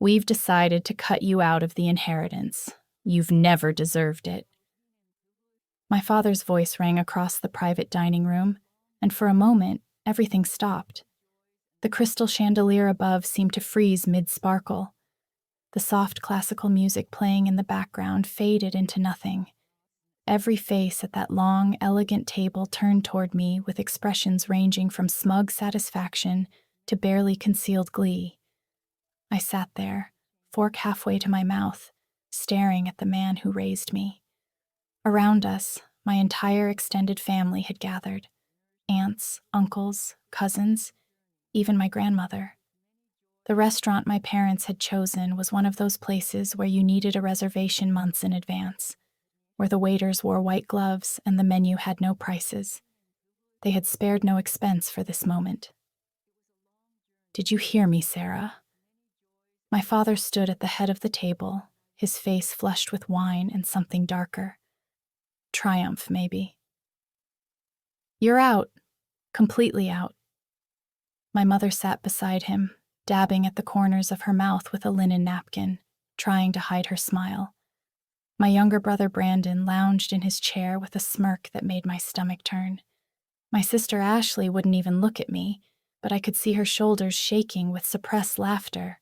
We've decided to cut you out of the inheritance. You've never deserved it." My father's voice rang across the private dining room, and for a moment, everything stopped. The crystal chandelier above seemed to freeze mid-sparkle. The soft classical music playing in the background faded into nothing. Every face at that long, elegant table turned toward me with expressions ranging from smug satisfaction to barely concealed glee. I sat there, fork halfway to my mouth, staring at the man who raised me. Around us, my entire extended family had gathered. Aunts, uncles, cousins, even my grandmother. The restaurant my parents had chosen was one of those places where you needed a reservation months in advance, where the waiters wore white gloves and the menu had no prices. They had spared no expense for this moment. "Did you hear me, Sarah?" My father stood at the head of the table, his face flushed with wine and something darker. Triumph, maybe. "You're out. Completely out." My mother sat beside him, dabbing at the corners of her mouth with a linen napkin, trying to hide her smile. My younger brother Brandon lounged in his chair with a smirk that made my stomach turn. My sister Ashley wouldn't even look at me, but I could see her shoulders shaking with suppressed laughter.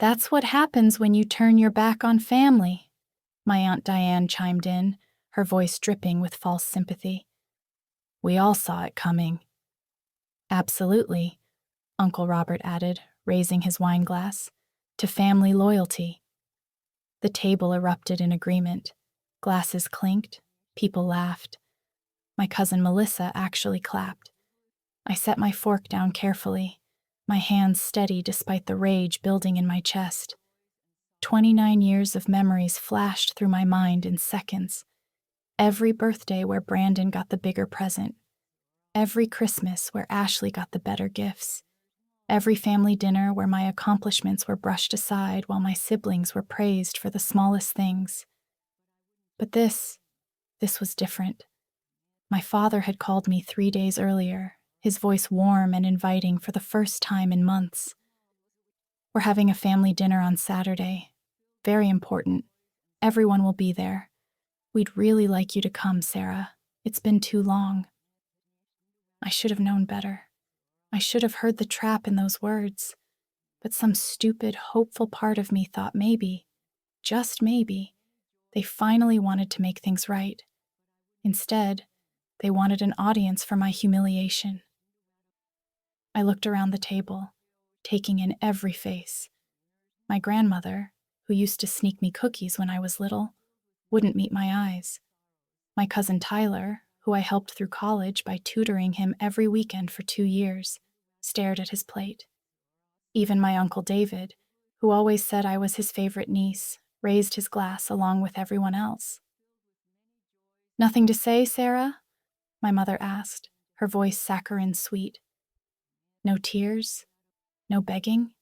"That's what happens when you turn your back on family," my Aunt Diane chimed in, her voice dripping with false sympathy. "We all saw it coming." "Absolutely," Uncle Robert added, raising his wine glass, "to family loyalty." The table erupted in agreement. Glasses clinked, people laughed. My cousin Melissa actually clapped. I set my fork down carefully, my hands steady despite the rage building in my chest. 29 years of memories flashed through my mind in seconds. Every birthday where Brandon got the bigger present. Every Christmas where Ashley got the better gifts. Every family dinner where my accomplishments were brushed aside while my siblings were praised for the smallest things. But this was different. My father had called me 3 days earlier, his voice warm and inviting for the first time in months. "We're having a family dinner on Saturday. Very important. Everyone will be there. We'd really like you to come, Sarah. It's been too long." I should have known better. I should have heard the trap in those words. But some stupid, hopeful part of me thought maybe, just maybe, they finally wanted to make things right. Instead, they wanted an audience for my humiliation. I looked around the table, taking in every face. My grandmother, who used to sneak me cookies when I was little, wouldn't meet my eyes. My cousin Tyler, who I helped through college by tutoring him every weekend for 2 years, stared at his plate. Even my Uncle David, who always said I was his favorite niece, raised his glass along with everyone else. "Nothing to say, Sarah?" my mother asked, her voice saccharine sweet. "No tears? No begging?"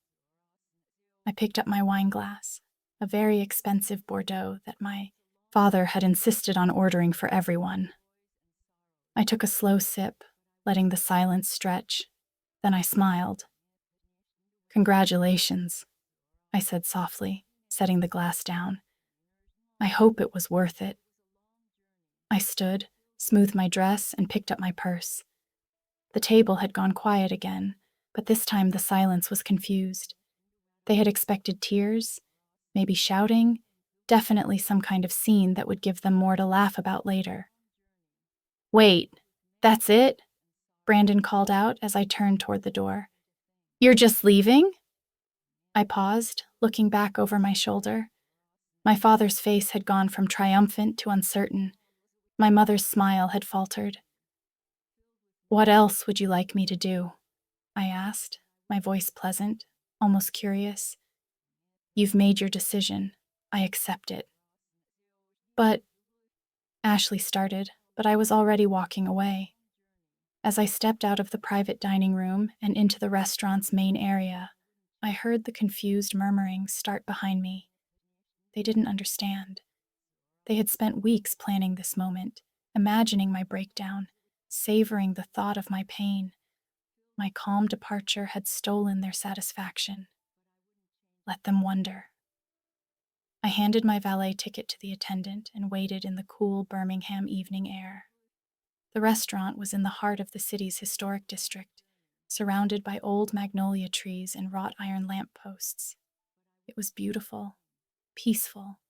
I picked up my wine glass, a very expensive Bordeaux that my father had insisted on ordering for everyone. I took a slow sip, letting the silence stretch. Then I smiled. "Congratulations," I said softly, setting the glass down. "I hope it was worth it." I stood, smoothed my dress, and picked up my purse. The table had gone quiet again, but this time the silence was confused. They had expected tears, maybe shouting, definitely some kind of scene that would give them more to laugh about later. "Wait, that's it?" Brandon called out as I turned toward the door. "You're just leaving?" I paused, looking back over my shoulder. My father's face had gone from triumphant to uncertain. My mother's smile had faltered. "What else would you like me to do?" I asked, my voice pleasant, almost curious. "You've made your decision. I accept it." "But," Ashley started, but I was already walking away. As I stepped out of the private dining room and into the restaurant's main area, I heard the confused murmurings start behind me. They didn't understand. They had spent weeks planning this moment, imagining my breakdown, savoring the thought of my pain. My calm departure had stolen their satisfaction. Let them wonder. I handed my valet ticket to the attendant and waited in the cool Birmingham evening air. The restaurant was in the heart of the city's historic district, surrounded by old magnolia trees and wrought iron lampposts. It was beautiful, peaceful,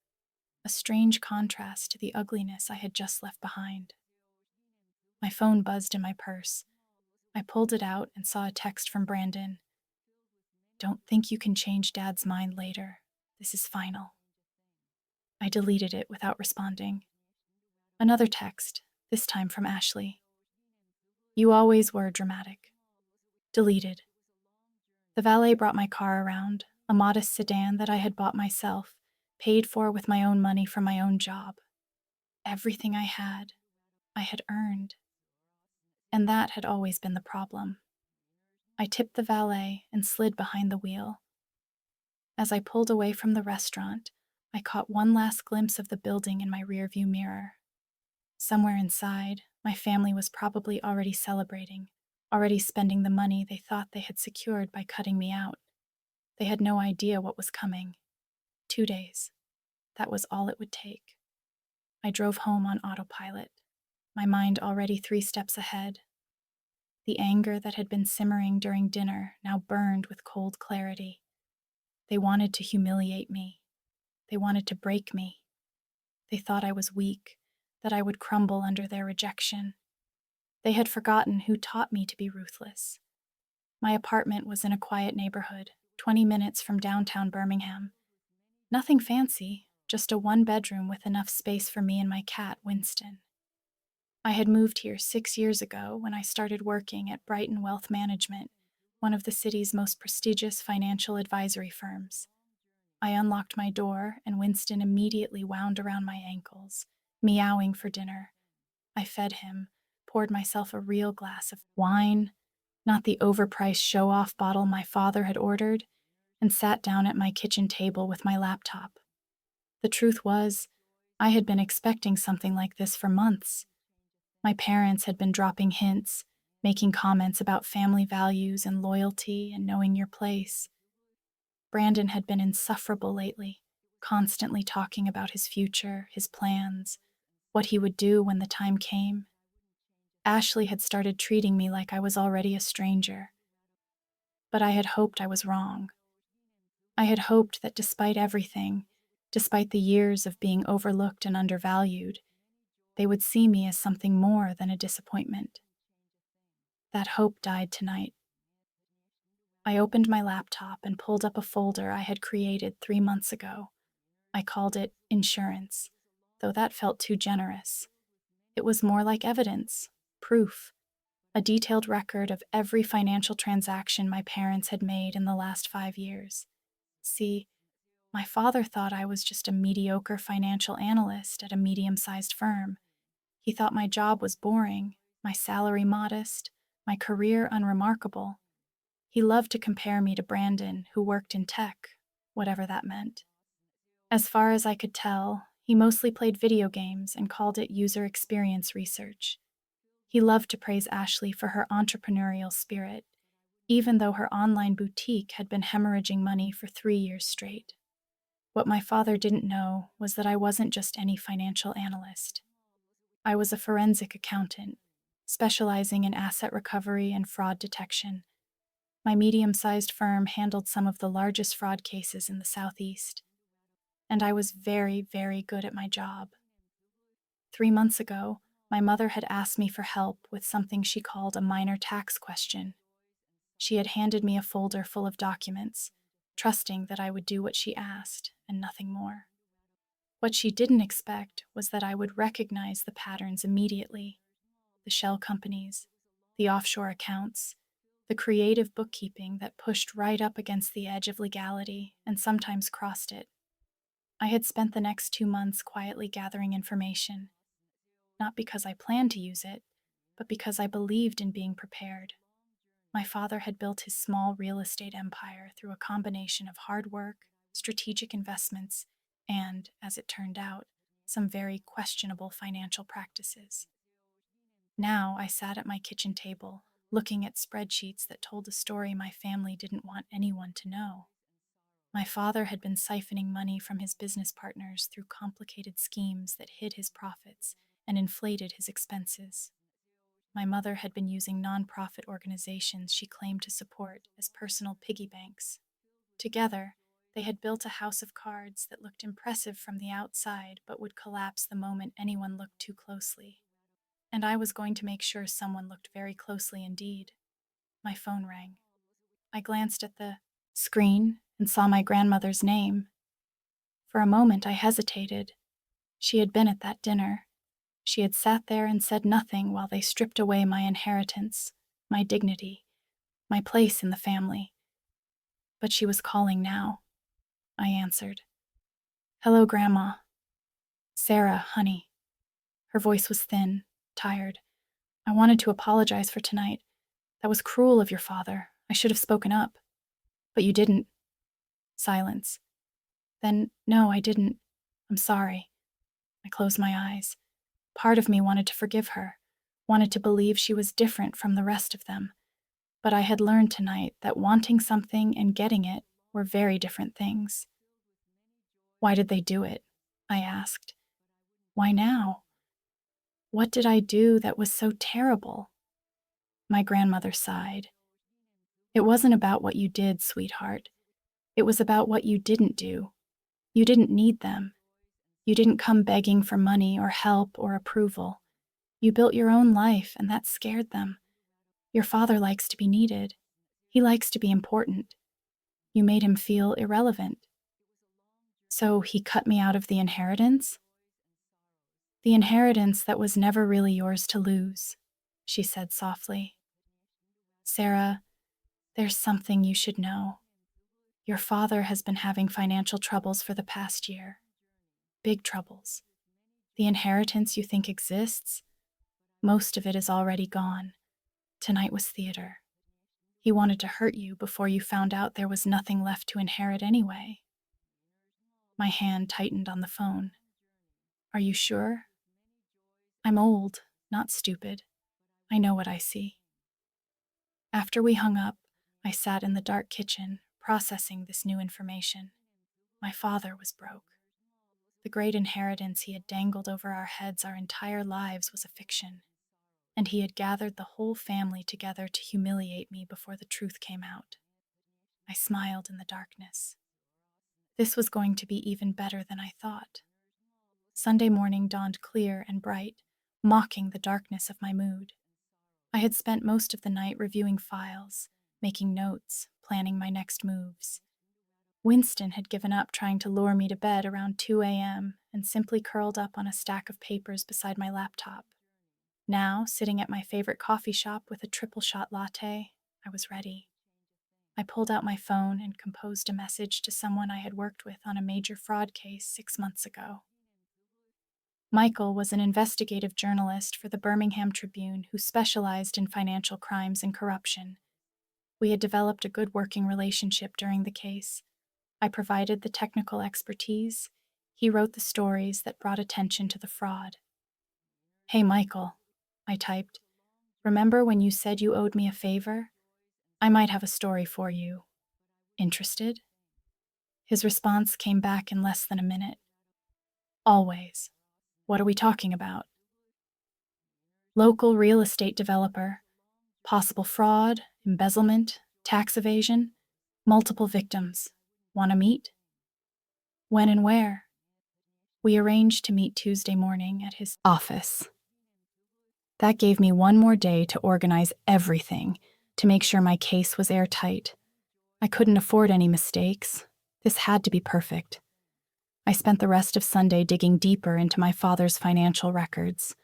a strange contrast to the ugliness I had just left behind. My phone buzzed in my purse. I pulled it out and saw a text from Brandon. "Don't think you can change Dad's mind later. This is final." I deleted it without responding. Another text, this time from Ashley. "You always were dramatic." Deleted. The valet brought my car around, a modest sedan that I had bought myself, paid for with my own money from my own job. Everything I had earned. And that had always been the problem. I tipped the valet and slid behind the wheel. As I pulled away from the restaurant, I caught one last glimpse of the building in my rearview mirror. Somewhere inside, my family was probably already celebrating, already spending the money they thought they had secured by cutting me out. They had no idea what was coming. 2 days. That was all it would take. I drove home on autopilot, my mind already 3 steps ahead. The anger that had been simmering during dinner now burned with cold clarity. They wanted to humiliate me. They wanted to break me. They thought I was weak, that I would crumble under their rejection. They had forgotten who taught me to be ruthless. My apartment was in a quiet neighborhood, 20 minutes from downtown Birmingham. Nothing fancy, just a 1-bedroom with enough space for me and my cat, Winston. I had moved here 6 years ago when I started working at Brighten Wealth Management, one of the city's most prestigious financial advisory firms. I unlocked my door, and Winston immediately wound around my ankles, meowing for dinner. I fed him, poured myself a real glass of wine, not the overpriced show-off bottle my father had ordered, and sat down at my kitchen table with my laptop. The truth was, I had been expecting something like this for months. My parents had been dropping hints, making comments about family values and loyalty and knowing your place. Brandon had been insufferable lately, constantly talking about his future, his plans, what he would do when the time came. Ashley had started treating me like I was already a stranger. But I had hoped I was wrong. I had hoped that despite everything, despite the years of being overlooked and undervalued, they would see me as something more than a disappointment. That hope died tonight. I opened my laptop and pulled up a folder I had created 3 months ago. I called it insurance, though that felt too generous. It was more like evidence, proof, a detailed record of every financial transaction my parents had made in the last 5 years. See, my father thought I was just a mediocre financial analyst at a medium-sized firm. He thought my job was boring, my salary modest, my career unremarkable. He loved to compare me to Brandon, who worked in tech, whatever that meant. As far as I could tell, he mostly played video games and called it user experience research. He loved to praise Ashley for her entrepreneurial spirit, even though her online boutique had been hemorrhaging money for 3 years straight. What my father didn't know was that I wasn't just any financial analyst. I was a forensic accountant, specializing in asset recovery and fraud detection. My medium-sized firm handled some of the largest fraud cases in the Southeast. And I was very, very good at my job. 3 months ago, my mother had asked me for help with something she called a minor tax question. She had handed me a folder full of documents, trusting that I would do what she asked and nothing more. What she didn't expect was that I would recognize the patterns immediately: the shell companies, the offshore accounts, the creative bookkeeping that pushed right up against the edge of legality and sometimes crossed it. I had spent the next 2 months quietly gathering information, not because I planned to use it, but because I believed in being prepared. My father had built his small real estate empire through a combination of hard work, strategic investments, and, as it turned out, some very questionable financial practices. Now I sat at my kitchen table, looking at spreadsheets that told a story my family didn't want anyone to know. My father had been siphoning money from his business partners through complicated schemes that hid his profits and inflated his expenses. My mother had been using nonprofit organizations she claimed to support as personal piggy banks. Together, they had built a house of cards that looked impressive from the outside but would collapse the moment anyone looked too closely. And I was going to make sure someone looked very closely indeed. My phone rang. I glanced at the screen and saw my grandmother's name. For a moment, I hesitated. She had been at that dinner. She had sat there and said nothing while they stripped away my inheritance, my dignity, my place in the family. But she was calling now. I answered. "Hello, Grandma." "Sarah, honey." Her voice was thin, tired. "I wanted to apologize for tonight. That was cruel of your father. I should have spoken up. But you didn't." Silence. "Then, no, I didn't. I'm sorry." I closed my eyes. Part of me wanted to forgive her, wanted to believe she was different from the rest of them. But I had learned tonight that wanting something and getting it were very different things. "Why did they do it?" I asked. "Why now? What did I do that was so terrible?" My grandmother sighed. "It wasn't about what you did, sweetheart. It was about what you didn't do. You didn't need them. You didn't come begging for money or help or approval. You built your own life, and that scared them. Your father likes to be needed. He likes to be important. You made him feel irrelevant. So he cut me out of the inheritance?" "The inheritance that was never really yours to lose," she said softly. "Sarah, there's something you should know. Your father has been having financial troubles for the past year. Big troubles. The inheritance you think exists, most of it is already gone. Tonight was theater. He wanted to hurt you before you found out there was nothing left to inherit anyway." My hand tightened on the phone. "Are you sure?" "I'm old, not stupid. I know what I see." After we hung up, I sat in the dark kitchen, processing this new information. My father was broke. The great inheritance he had dangled over our heads our entire lives was a fiction, and he had gathered the whole family together to humiliate me before the truth came out. I smiled in the darkness. This was going to be even better than I thought. Sunday morning dawned clear and bright, mocking the darkness of my mood. I had spent most of the night reviewing files, making notes, planning my next moves. Winston had given up trying to lure me to bed around 2 a.m. and simply curled up on a stack of papers beside my laptop. Now, sitting at my favorite coffee shop with a triple shot latte, I was ready. I pulled out my phone and composed a message to someone I had worked with on a major fraud case 6 months ago. Michael was an investigative journalist for the Birmingham Tribune who specialized in financial crimes and corruption. We had developed a good working relationship during the case. I provided the technical expertise. He wrote the stories that brought attention to the fraud. "Hey, Michael," I typed. "Remember when you said you owed me a favor? I might have a story for you. Interested?" His response came back in less than a minute. "Always. What are we talking about?" "Local real estate developer. Possible fraud, embezzlement, tax evasion, multiple victims. Want to meet?" "When and where?" We arranged to meet Tuesday morning at his office. That gave me one more day to organize everything, to make sure my case was airtight. I couldn't afford any mistakes. This had to be perfect. I spent the rest of Sunday digging deeper into my father's financial records.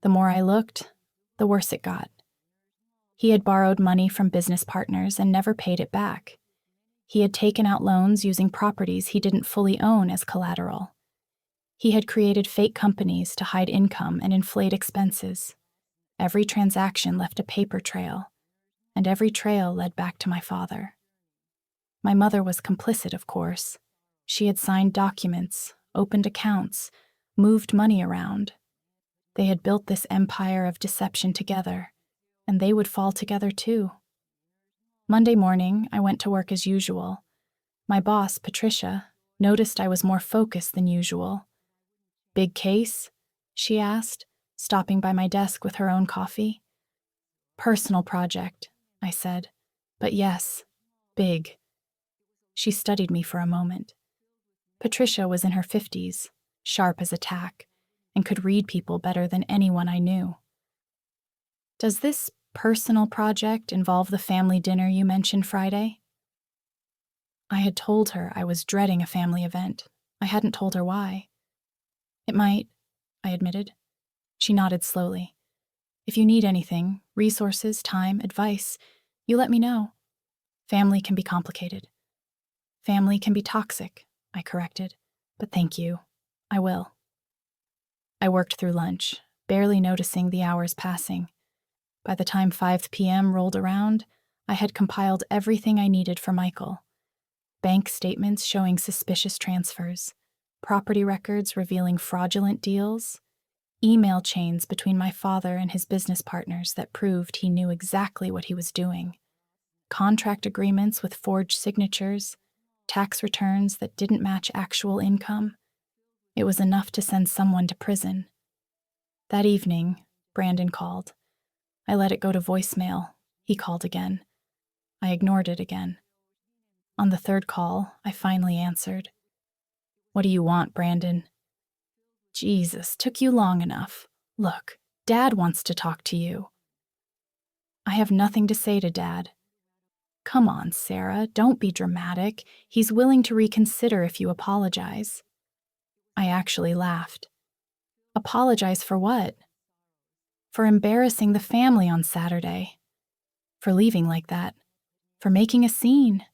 The more I looked, the worse it got. He had borrowed money from business partners and never paid it back. He had taken out loans using properties he didn't fully own as collateral. He had created fake companies to hide income and inflate expenses. Every transaction left a paper trail, and every trail led back to my father. My mother was complicit, of course. She had signed documents, opened accounts, moved money around. They had built this empire of deception together, and they would fall together too. Monday morning, I went to work as usual. My boss, Patricia, noticed I was more focused than usual. "Big case?" she asked, stopping by my desk with her own coffee. "Personal project," I said. "But yes, big." She studied me for a moment. Patricia was in her 50s, sharp as a tack, and could read people better than anyone I knew. "Does this personal project involve the family dinner you mentioned Friday?" I had told her I was dreading a family event. I hadn't told her why. "It might," I admitted. She nodded slowly. "If you need anything, resources, time, advice, you let me know. Family can be complicated." "Family can be toxic," I corrected. "But thank you. I will." I worked through lunch, barely noticing the hours passing. By the time 5 p.m. rolled around, I had compiled everything I needed for Michael. Bank statements showing suspicious transfers, property records revealing fraudulent deals, email chains between my father and his business partners that proved he knew exactly what he was doing, contract agreements with forged signatures, tax returns that didn't match actual income. It was enough to send someone to prison. That evening, Brandon called. I let it go to voicemail. He called again. I ignored it again. On the third call, I finally answered. "What do you want, Brandon?" "Jesus, took you long enough. Look, Dad wants to talk to you." "I have nothing to say to Dad." "Come on, Sarah, don't be dramatic. He's willing to reconsider if you apologize." I actually laughed. "Apologize for what?" "For embarrassing the family on Saturday. For leaving like that. For making a scene."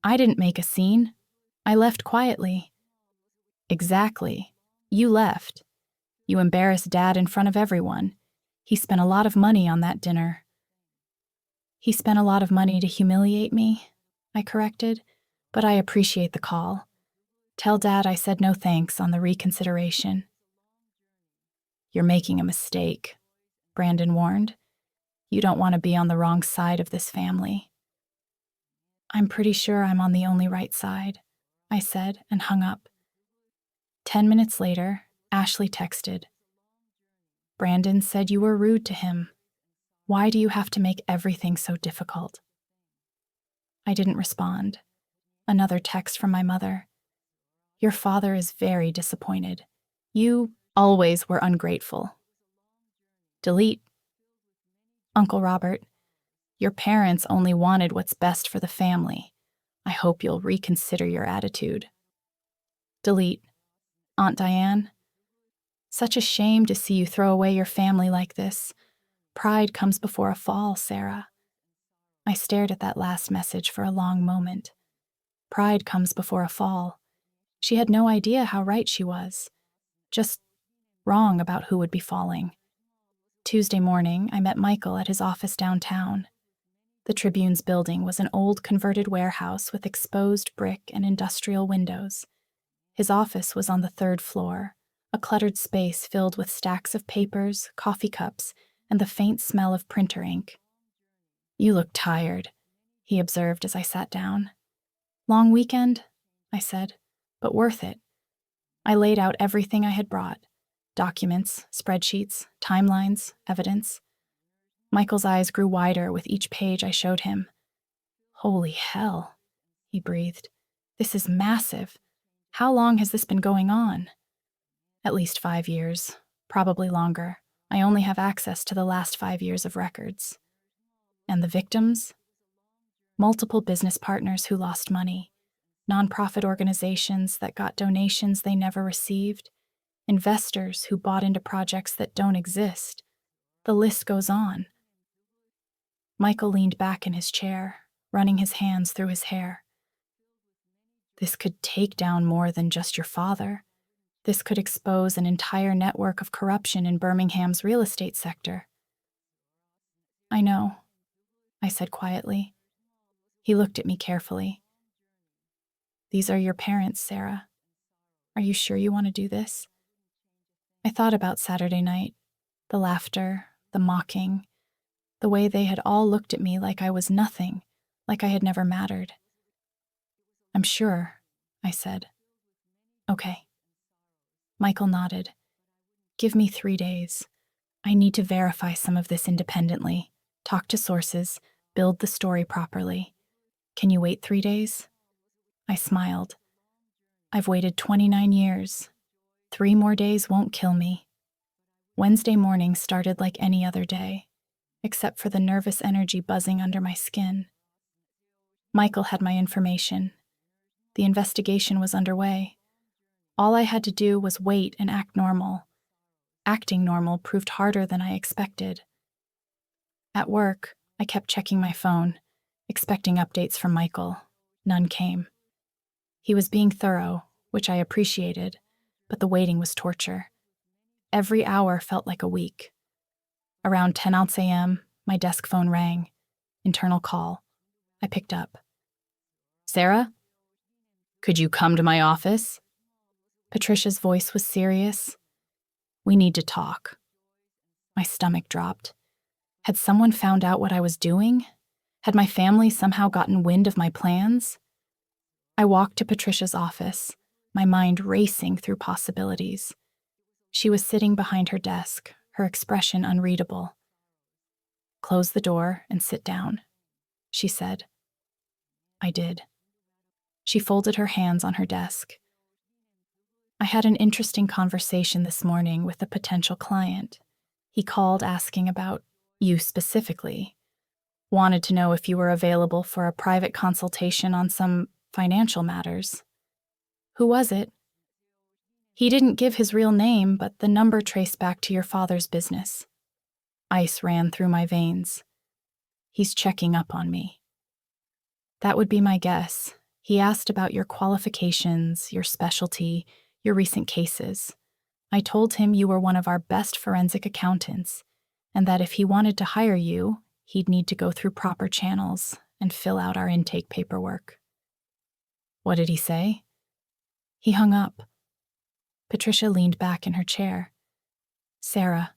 "I didn't make a scene. I left quietly." "Exactly. You left. You embarrassed Dad in front of everyone. He spent a lot of money on that dinner." "He spent a lot of money to humiliate me," I corrected, "but I appreciate the call. Tell Dad I said no thanks on the reconsideration." "You're making a mistake," Brandon warned. "You don't want to be on the wrong side of this family." "I'm pretty sure I'm on the only right side," I said and hung up. 10 minutes later, Ashley texted. "Brandon said you were rude to him. Why do you have to make everything so difficult?" I didn't respond. Another text from my mother. "Your father is very disappointed. You always were ungrateful." Delete. "Uncle Robert, your parents only wanted what's best for the family. I hope you'll reconsider your attitude." Delete. "Aunt Diane, such a shame to see you throw away your family like this. Pride comes before a fall, Sarah." I stared at that last message for a long moment. Pride comes before a fall. She had no idea how right she was. Just wrong about who would be falling. Tuesday morning, I met Michael at his office downtown. The Tribune's building was an old converted warehouse with exposed brick and industrial windows. His office was on the third floor, a cluttered space filled with stacks of papers, coffee cups, and the faint smell of printer ink. "You look tired," he observed as I sat down. "Long weekend?" I said, "but worth it." I laid out everything I had brought: documents, spreadsheets, timelines, evidence. Michael's eyes grew wider with each page I showed him. "Holy hell," he breathed. "This is massive. How long has this been going on?" "At least 5 years, probably longer. I only have access to the last 5 years of records." "And the victims?" "Multiple business partners who lost money, nonprofit organizations that got donations they never received, investors who bought into projects that don't exist. The list goes on." Michael leaned back in his chair, running his hands through his hair. "This could take down more than just your father. This could expose an entire network of corruption in Birmingham's real estate sector." "I know," I said quietly. He looked at me carefully. "These are your parents, Sarah. Are you sure you want to do this?" I thought about Saturday night, the laughter, the mocking, the way they had all looked at me like I was nothing, like I had never mattered. I'm sure, I said. Okay. Michael nodded. Give me 3 days. I need to verify some of this independently, talk to sources, build the story properly. Can you wait 3 days? I smiled. I've waited 29 years. 3 more days won't kill me. Wednesday morning started like any other day, except for the nervous energy buzzing under my skin. Michael had my information. The investigation was underway. All I had to do was wait and act normal. Acting normal proved harder than I expected. At work, I kept checking my phone, expecting updates from Michael. None came. He was being thorough, which I appreciated, but the waiting was torture. Every hour felt like a week. Around 10 a.m., my desk phone rang. Internal call. I picked up. Sarah? Could you come to my office? Patricia's voice was serious. We need to talk. My stomach dropped. Had someone found out what I was doing? Had my family somehow gotten wind of my plans? I walked to Patricia's office, my mind racing through possibilities. She was sitting behind her desk, her expression unreadable. Close the door and sit down, she said. I did. She folded her hands on her desk. I had an interesting conversation this morning with a potential client. He called asking about you specifically. Wanted to know if you were available for a private consultation on some financial matters. Who was it? He didn't give his real name, but the number traced back to your father's business. Ice ran through my veins. He's checking up on me. That would be my guess. He asked about your qualifications, your specialty, your recent cases. I told him you were one of our best forensic accountants, and that if he wanted to hire you, he'd need to go through proper channels and fill out our intake paperwork. What did he say? He hung up. Patricia leaned back in her chair. Sarah,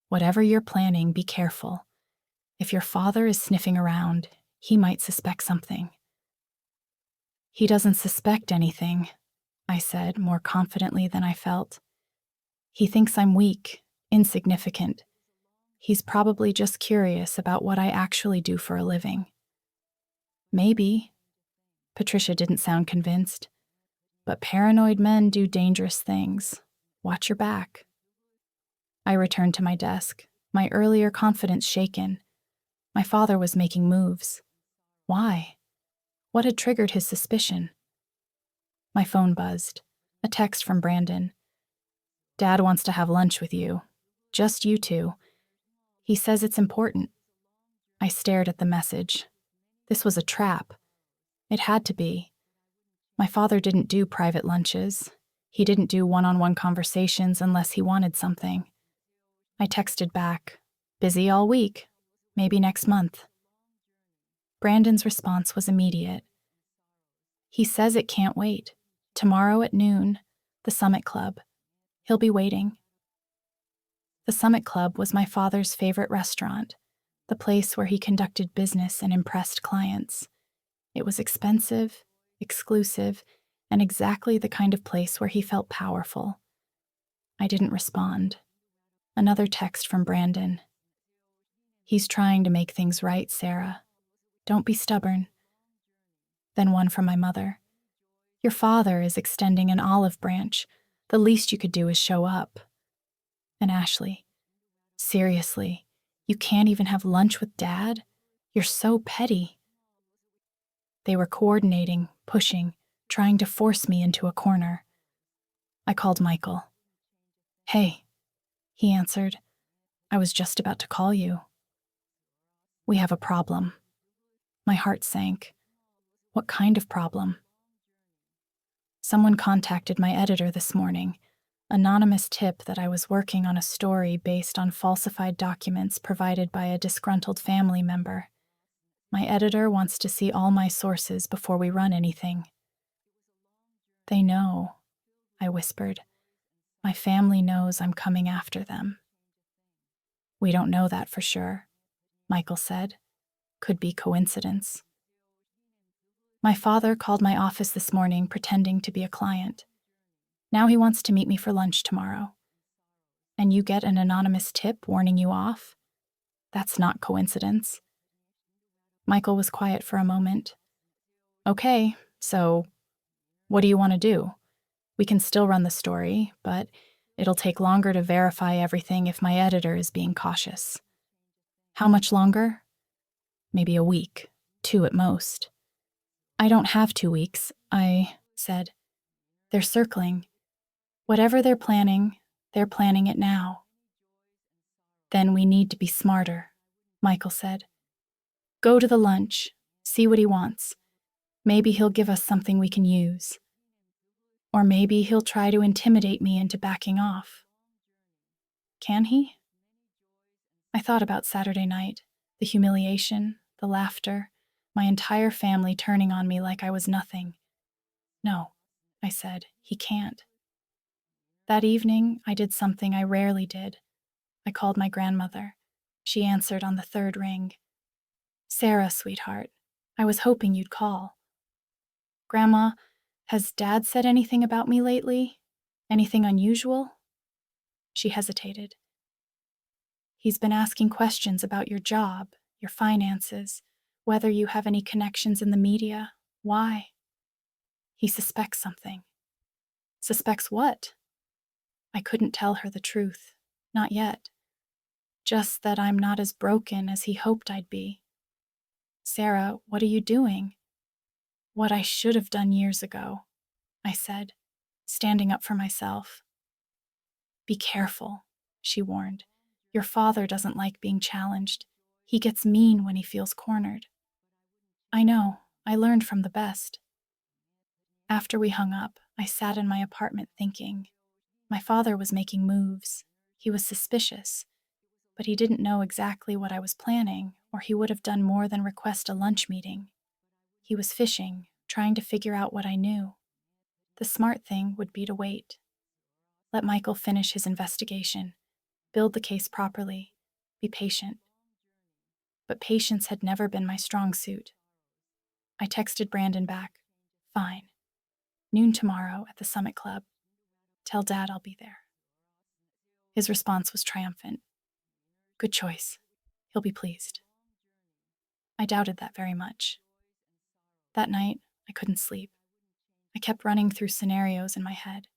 whatever you're planning, be careful. If your father is sniffing around, he might suspect something. He doesn't suspect anything, I said more confidently than I felt. He thinks I'm weak, insignificant. He's probably just curious about what I actually do for a living. Maybe. Patricia didn't sound convinced. But paranoid men do dangerous things. Watch your back. I returned to my desk, my earlier confidence shaken. My father was making moves. Why? What had triggered his suspicion? My phone buzzed. A text from Brandon. Dad wants to have lunch with you. Just you two. He says it's important. I stared at the message. This was a trap. It had to be. My father didn't do private lunches. He didn't do one-on-one conversations unless he wanted something. I texted back, busy all week, maybe next month. Brandon's response was immediate. He says it can't wait. Tomorrow at noon, the Summit Club. He'll be waiting. The Summit Club was my father's favorite restaurant, the place where he conducted business and impressed clients. It was expensive, exclusive, and exactly the kind of place where he felt powerful. I didn't respond. Another text from Brandon. He's trying to make things right, Sarah. Don't be stubborn. Then one from my mother. Your father is extending an olive branch. The least you could do is show up. And Ashley. Seriously, you can't even have lunch with Dad? You're so petty. They were coordinating, pushing, trying to force me into a corner. I called Michael. Hey, he answered. I was just about to call you. We have a problem. My heart sank. What kind of problem? Someone contacted my editor this morning. Anonymous tip that I was working on a story based on falsified documents provided by a disgruntled family member. My editor wants to see all my sources before we run anything. They know, I whispered. My family knows I'm coming after them. We don't know that for sure, Michael said. Could be coincidence. My father called my office this morning pretending to be a client. Now he wants to meet me for lunch tomorrow. And you get an anonymous tip warning you off? That's not coincidence. Michael was quiet for a moment. Okay, so what do you want to do? We can still run the story, but it'll take longer to verify everything if my editor is being cautious. How much longer? Maybe a week, 2 at most. I don't have 2 weeks, I said. They're circling. Whatever they're planning it now. Then we need to be smarter, Michael said. Go to the lunch, see what he wants. Maybe he'll give us something we can use. Or maybe he'll try to intimidate me into backing off. Can he? I thought about Saturday night, the humiliation, the laughter, my entire family turning on me like I was nothing. No, I said, he can't. That evening, I did something I rarely did. I called my grandmother. She answered on the 3rd ring. Sarah, sweetheart, I was hoping you'd call. Grandma, has Dad said anything about me lately? Anything unusual? She hesitated. He's been asking questions about your job, your finances, whether you have any connections in the media. Why? He suspects something. Suspects what? I couldn't tell her the truth. Not yet. Just that I'm not as broken as he hoped I'd be. Sarah, what are you doing? What I should have done years ago, I said, standing up for myself. Be careful, she warned. Your father doesn't like being challenged. He gets mean when he feels cornered. I know, I learned from the best. After we hung up, I sat in my apartment thinking. My father was making moves. He was suspicious. But he didn't know exactly what I was planning, or he would have done more than request a lunch meeting. He was fishing, trying to figure out what I knew. The smart thing would be to wait. Let Michael finish his investigation, build the case properly, be patient. But patience had never been my strong suit. I texted Brandon back. Fine. Noon tomorrow at the Summit Club. Tell Dad I'll be there. His response was triumphant. Good choice. He'll be pleased. I doubted that very much. That night, I couldn't sleep. I kept running through scenarios in my head.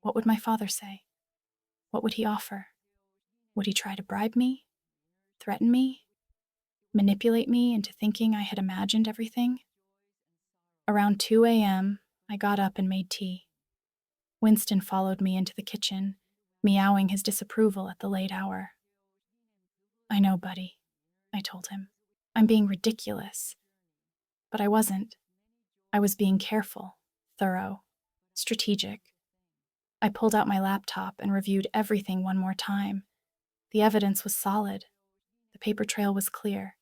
What would my father say? What would he offer? Would he try to bribe me? Threaten me? Manipulate me into thinking I had imagined everything? Around 2 a.m., I got up and made tea. Winston followed me into the kitchen, meowing his disapproval at the late hour. I know, buddy, I told him. I'm being ridiculous. But I wasn't. I was being careful, thorough, strategic. I pulled out my laptop and reviewed everything one more time. The evidence was solid. The paper trail was clear.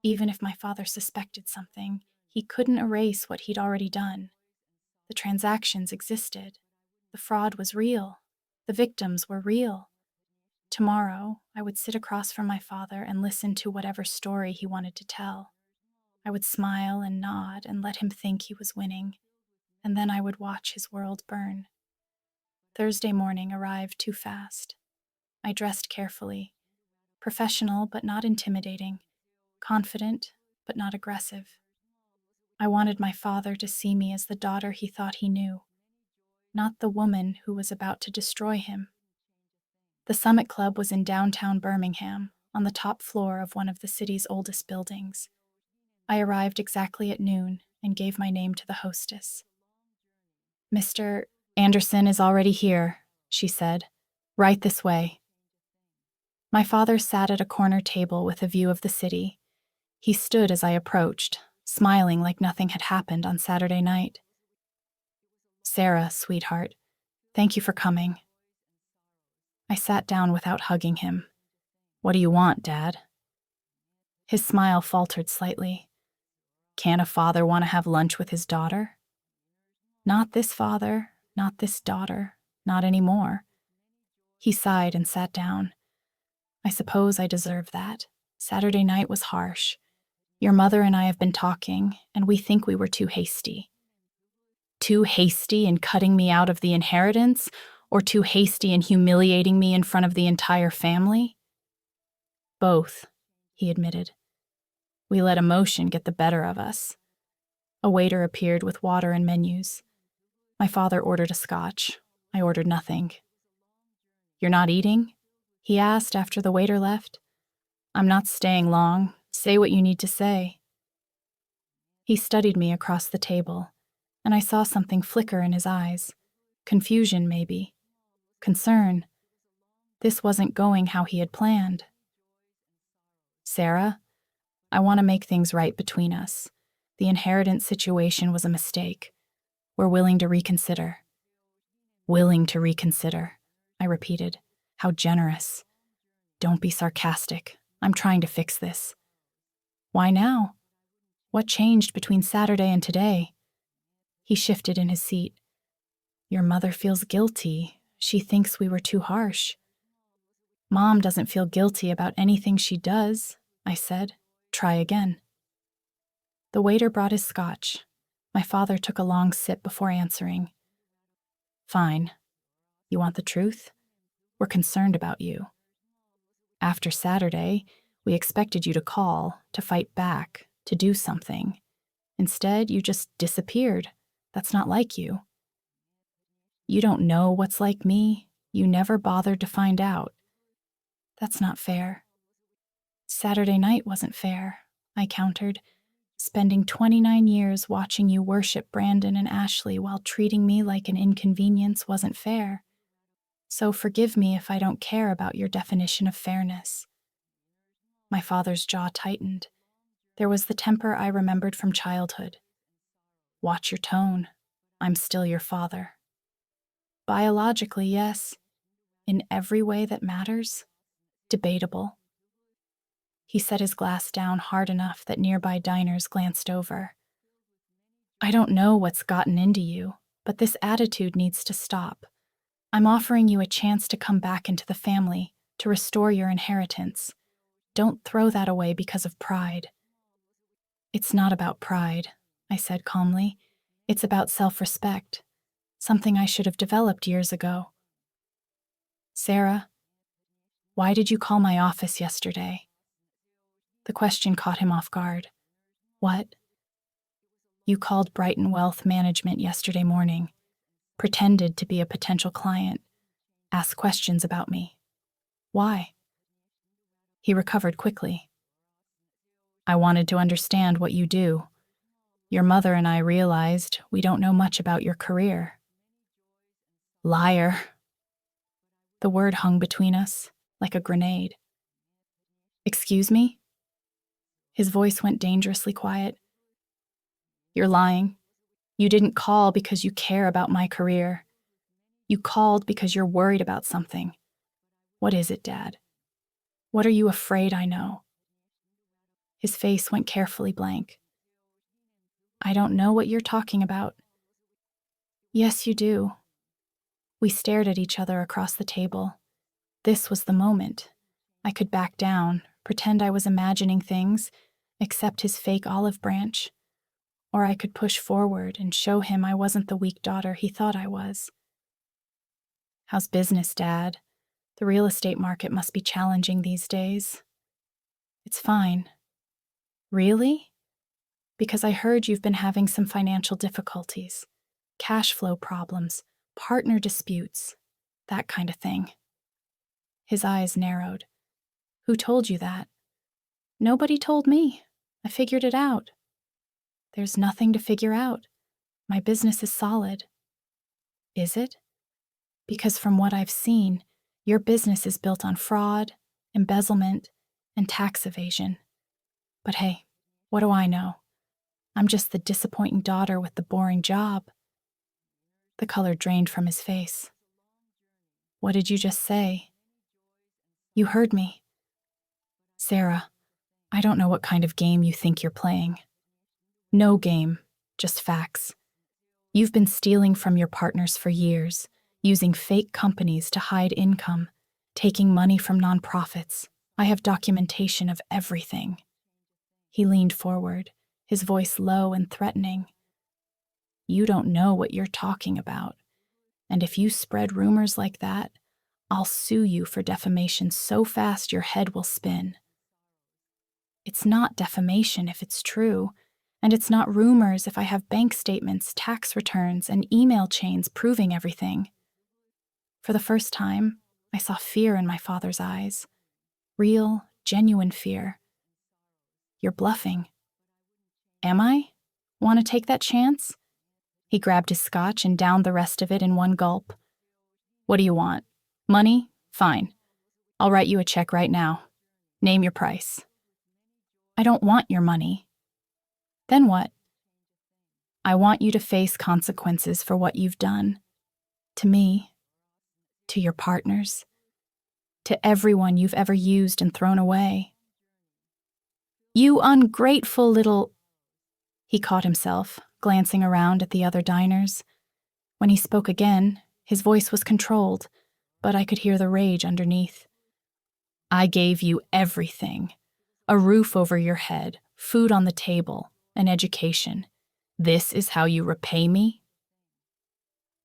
Even if my father suspected something, he couldn't erase what he'd already done. The transactions existed. The fraud was real. The victims were real. Tomorrow, I would sit across from my father and listen to whatever story he wanted to tell. I would smile and nod and let him think he was winning, and then I would watch his world burn. Thursday morning arrived too fast. I dressed carefully, professional but not intimidating, confident but not aggressive. I wanted my father to see me as the daughter he thought he knew, not the woman who was about to destroy him. The Summit Club was in downtown Birmingham, on the top floor of one of the city's oldest buildings. I arrived exactly at noon and gave my name to the hostess. Mr. Anderson is already here, she said. Right this way. My father sat at a corner table with a view of the city. He stood as I approached, smiling like nothing had happened on Saturday night. Sarah, sweetheart, thank you for coming. I sat down without hugging him. What do you want, Dad? His smile faltered slightly. Can a father want to have lunch with his daughter? Not this father, not this daughter, not anymore. He sighed and sat down. I suppose I deserve that. Saturday night was harsh. Your mother and I have been talking, and we think we were too hasty. Too hasty in cutting me out of the inheritance, or too hasty in humiliating me in front of the entire family? Both, he admitted. We let emotion get the better of us. A waiter appeared with water and menus. My father ordered a scotch. I ordered nothing. You're not eating? He asked after the waiter left. I'm not staying long. Say what you need to say. He studied me across the table, and I saw something flicker in his eyes. Confusion, maybe. Concern. This wasn't going how he had planned. Sarah, I want to make things right between us. The inheritance situation was a mistake. We're willing to reconsider. Willing to reconsider, I repeated. How generous. Don't be sarcastic. I'm trying to fix this. Why now? What changed between Saturday and today? He shifted in his seat. Your mother feels guilty. She thinks we were too harsh. Mom doesn't feel guilty about anything she does, I said. Try again. The waiter brought his scotch. My father took a long sip before answering. Fine. You want the truth? We're concerned about you. After Saturday, we expected you to call, to fight back, to do something. Instead, you just disappeared. That's not like you. You don't know what's like me. You never bothered to find out. That's not fair. Saturday night wasn't fair, I countered. Spending 29 years watching you worship Brandon and Ashley while treating me like an inconvenience wasn't fair. So forgive me if I don't care about your definition of fairness. My father's jaw tightened. There was the temper I remembered from childhood. Watch your tone. I'm still your father. Biologically, yes. In every way that matters, debatable. He set his glass down hard enough that nearby diners glanced over. I don't know what's gotten into you, but this attitude needs to stop. I'm offering you a chance to come back into the family, to restore your inheritance. Don't throw that away because of pride. It's not about pride, I said calmly. It's about self-respect, something I should have developed years ago. Sarah, why did you call my office yesterday? The question caught him off guard. What? You called Brighten Wealth Management yesterday morning, pretended to be a potential client, asked questions about me. Why? He recovered quickly. I wanted to understand what you do. Your mother and I realized we don't know much about your career. Liar. The word hung between us like a grenade. Excuse me? His voice went dangerously quiet. You're lying. You didn't call because you care about my career. You called because you're worried about something. What is it, Dad? What are you afraid I know? His face went carefully blank. I don't know what you're talking about. Yes, you do. We stared at each other across the table. This was the moment. I could back down, pretend I was imagining things, accept his fake olive branch. Or I could push forward and show him I wasn't the weak daughter he thought I was. How's business, Dad? The real estate market must be challenging these days. It's fine. Really? Because I heard you've been having some financial difficulties, cash flow problems, partner disputes, that kind of thing. His eyes narrowed. Who told you that? Nobody told me. I figured it out. There's nothing to figure out. My business is solid. Is it? Because from what I've seen, your business is built on fraud, embezzlement, and tax evasion. But hey, what do I know? I'm just the disappointing daughter with the boring job. The color drained from his face. What did you just say? You heard me. Sarah, I don't know what kind of game you think you're playing. No game, just facts. You've been stealing from your partners for years, using fake companies to hide income, taking money from nonprofits. I have documentation of everything. He leaned forward, his voice low and threatening. You don't know what you're talking about. And if you spread rumors like that, I'll sue you for defamation so fast your head will spin. It's not defamation if it's true, and it's not rumors if I have bank statements, tax returns, and email chains proving everything. For the first time, I saw fear in my father's eyes. Real, genuine fear. You're bluffing. Am I? Want to take that chance? He grabbed his scotch and downed the rest of it in one gulp. What do you want? Money? Fine. I'll write you a check right now. Name your price. I don't want your money. Then what? I want you to face consequences for what you've done. To me. To your partners. To everyone you've ever used and thrown away. You ungrateful little... He caught himself, glancing around at the other diners. When he spoke again, his voice was controlled, but I could hear the rage underneath. I gave you everything. A roof over your head, food on the table, an education. This is how you repay me?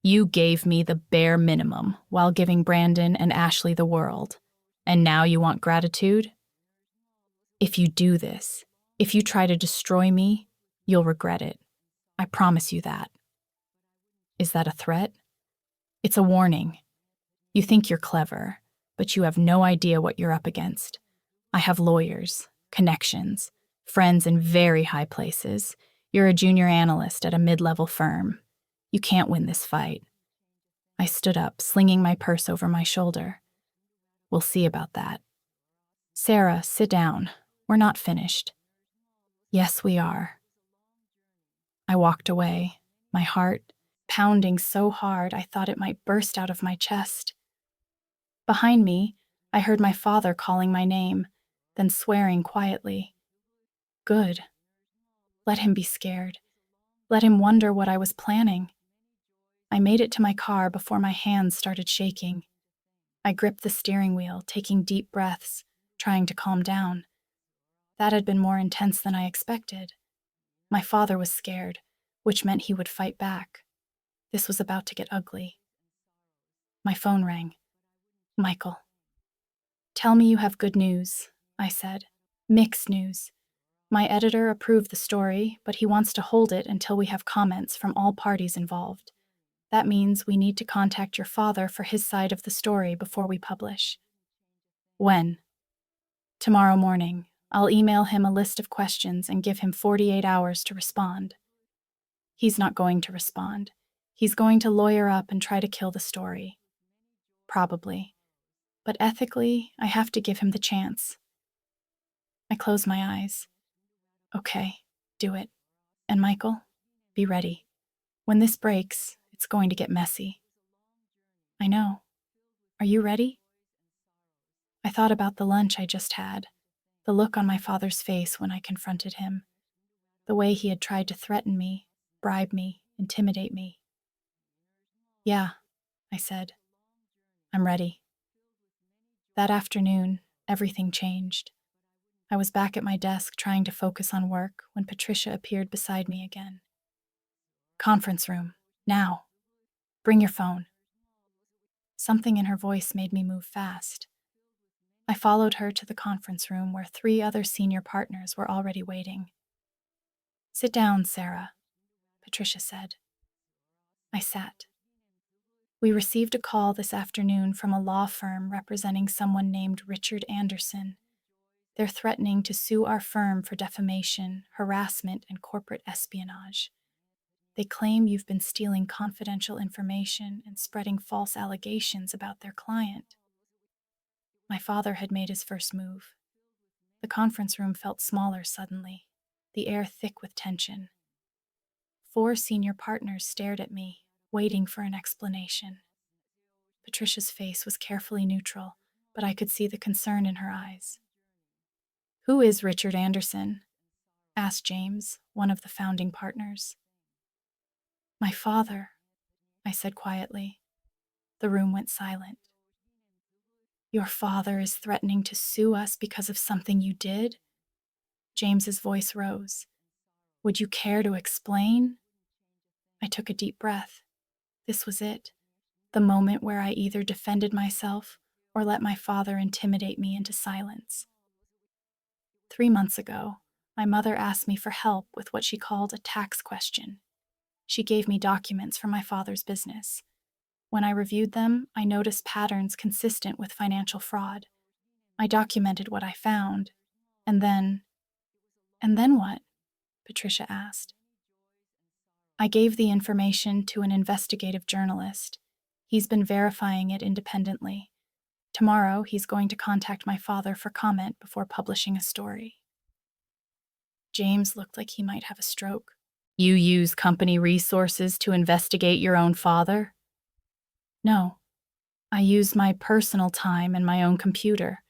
You gave me the bare minimum while giving Brandon and Ashley the world. And now you want gratitude? If you do this, if you try to destroy me, you'll regret it. I promise you that. Is that a threat? It's a warning. You think you're clever, but you have no idea what you're up against. I have lawyers, connections, friends in very high places. You're a junior analyst at a mid-level firm. You can't win this fight. I stood up, slinging my purse over my shoulder. We'll see about that. Sarah, sit down. We're not finished. Yes, we are. I walked away, my heart pounding so hard I thought it might burst out of my chest. Behind me, I heard my father calling my name, then swearing quietly. Good. Let him be scared. Let him wonder what I was planning. I made it to my car before my hands started shaking. I gripped the steering wheel, taking deep breaths, trying to calm down. That had been more intense than I expected. My father was scared, which meant he would fight back. This was about to get ugly. My phone rang. Michael. Tell me you have good news, I said. Mixed news. My editor approved the story, but he wants to hold it until we have comments from all parties involved. That means we need to contact your father for his side of the story before we publish. When? Tomorrow morning. I'll email him a list of questions and give him 48 hours to respond. He's not going to respond. He's going to lawyer up and try to kill the story. Probably. But ethically, I have to give him the chance. I close my eyes. Okay, do it. And Michael, be ready. When this breaks, it's going to get messy. I know. Are you ready? I thought about the lunch I just had, the look on my father's face when I confronted him, the way he had tried to threaten me, bribe me, intimidate me. Yeah, I said. I'm ready. That afternoon, everything changed. I was back at my desk trying to focus on work when Patricia appeared beside me again. Conference room, now. Bring your phone. Something in her voice made me move fast. I followed her to the conference room where 3 other senior partners were already waiting. Sit down, Sarah, Patricia said. I sat. We received a call this afternoon from a law firm representing someone named Richard Anderson. They're threatening to sue our firm for defamation, harassment, and corporate espionage. They claim you've been stealing confidential information and spreading false allegations about their client. My father had made his first move. The conference room felt smaller suddenly, the air thick with tension. 4 senior partners stared at me, waiting for an explanation. Patricia's face was carefully neutral, but I could see the concern in her eyes. Who is Richard Anderson? Asked James, one of the founding partners. My father, I said quietly. The room went silent. Your father is threatening to sue us because of something you did? James's voice rose. Would you care to explain? I took a deep breath. This was it. The moment where I either defended myself or let my father intimidate me into silence. 3 months ago, my mother asked me for help with what she called a tax question. She gave me documents from my father's business. When I reviewed them, I noticed patterns consistent with financial fraud. I documented what I found, and then what? Patricia asked. I gave the information to an investigative journalist. He's been verifying it independently. Tomorrow, he's going to contact my father for comment before publishing a story. James looked like he might have a stroke. You use company resources to investigate your own father? No. I used my personal time and my own computer.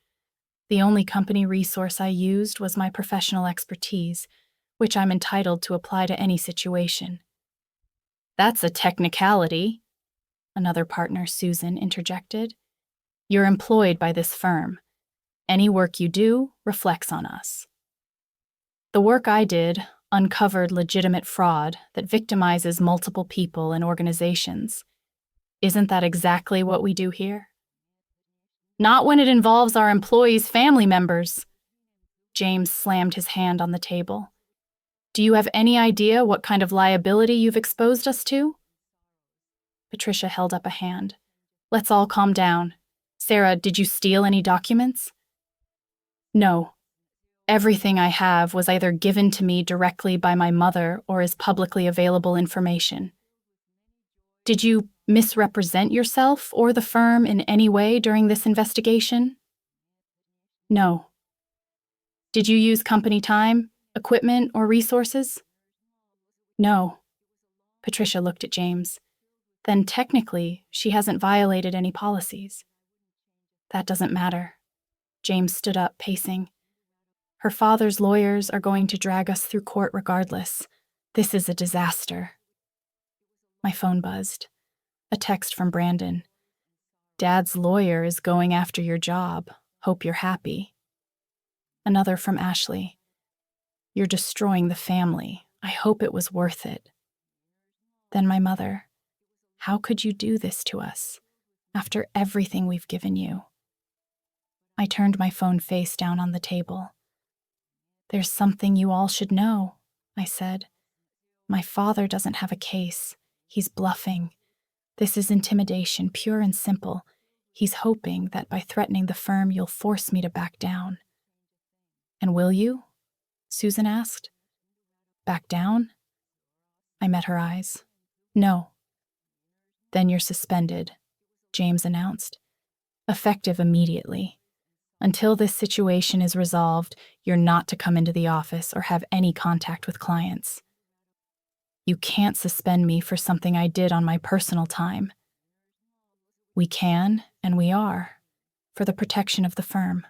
The only company resource I used was my professional expertise, which I'm entitled to apply to any situation. That's a technicality, another partner, Susan, interjected. You're employed by this firm. Any work you do reflects on us. The work I did uncovered legitimate fraud that victimizes multiple people and organizations. Isn't that exactly what we do here? Not when it involves our employees' family members. James slammed his hand on the table. Do you have any idea what kind of liability you've exposed us to? Patricia held up a hand. Let's all calm down. Sarah, did you steal any documents? No. Everything I have was either given to me directly by my mother or is publicly available information. Did you misrepresent yourself or the firm in any way during this investigation? No. Did you use company time, equipment, or resources? No. Patricia looked at James. Then technically, she hasn't violated any policies. That doesn't matter. James stood up, pacing. Her father's lawyers are going to drag us through court regardless. This is a disaster. My phone buzzed. A text from Brandon. Dad's lawyer is going after your job. Hope you're happy. Another from Ashley. You're destroying the family. I hope it was worth it. Then my mother. How could you do this to us, after everything we've given you? I turned my phone face down on the table. There's something you all should know, I said. My father doesn't have a case. He's bluffing. This is intimidation, pure and simple. He's hoping that by threatening the firm, you'll force me to back down. And will you? Susan asked. Back down? I met her eyes. No. Then you're suspended, James announced. Effective immediately. Until this situation is resolved, you're not to come into the office or have any contact with clients. You can't suspend me for something I did on my personal time. We can, and we are, for the protection of the firm.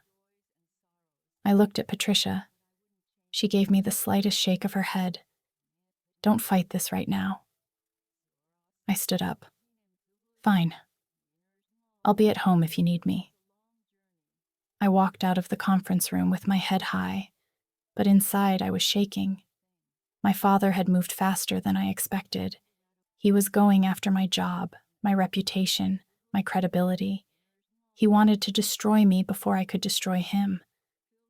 I looked at Patricia. She gave me the slightest shake of her head. Don't fight this right now. I stood up. Fine. I'll be at home if you need me. I walked out of the conference room with my head high, but inside I was shaking. My father had moved faster than I expected. He was going after my job, my reputation, my credibility. He wanted to destroy me before I could destroy him.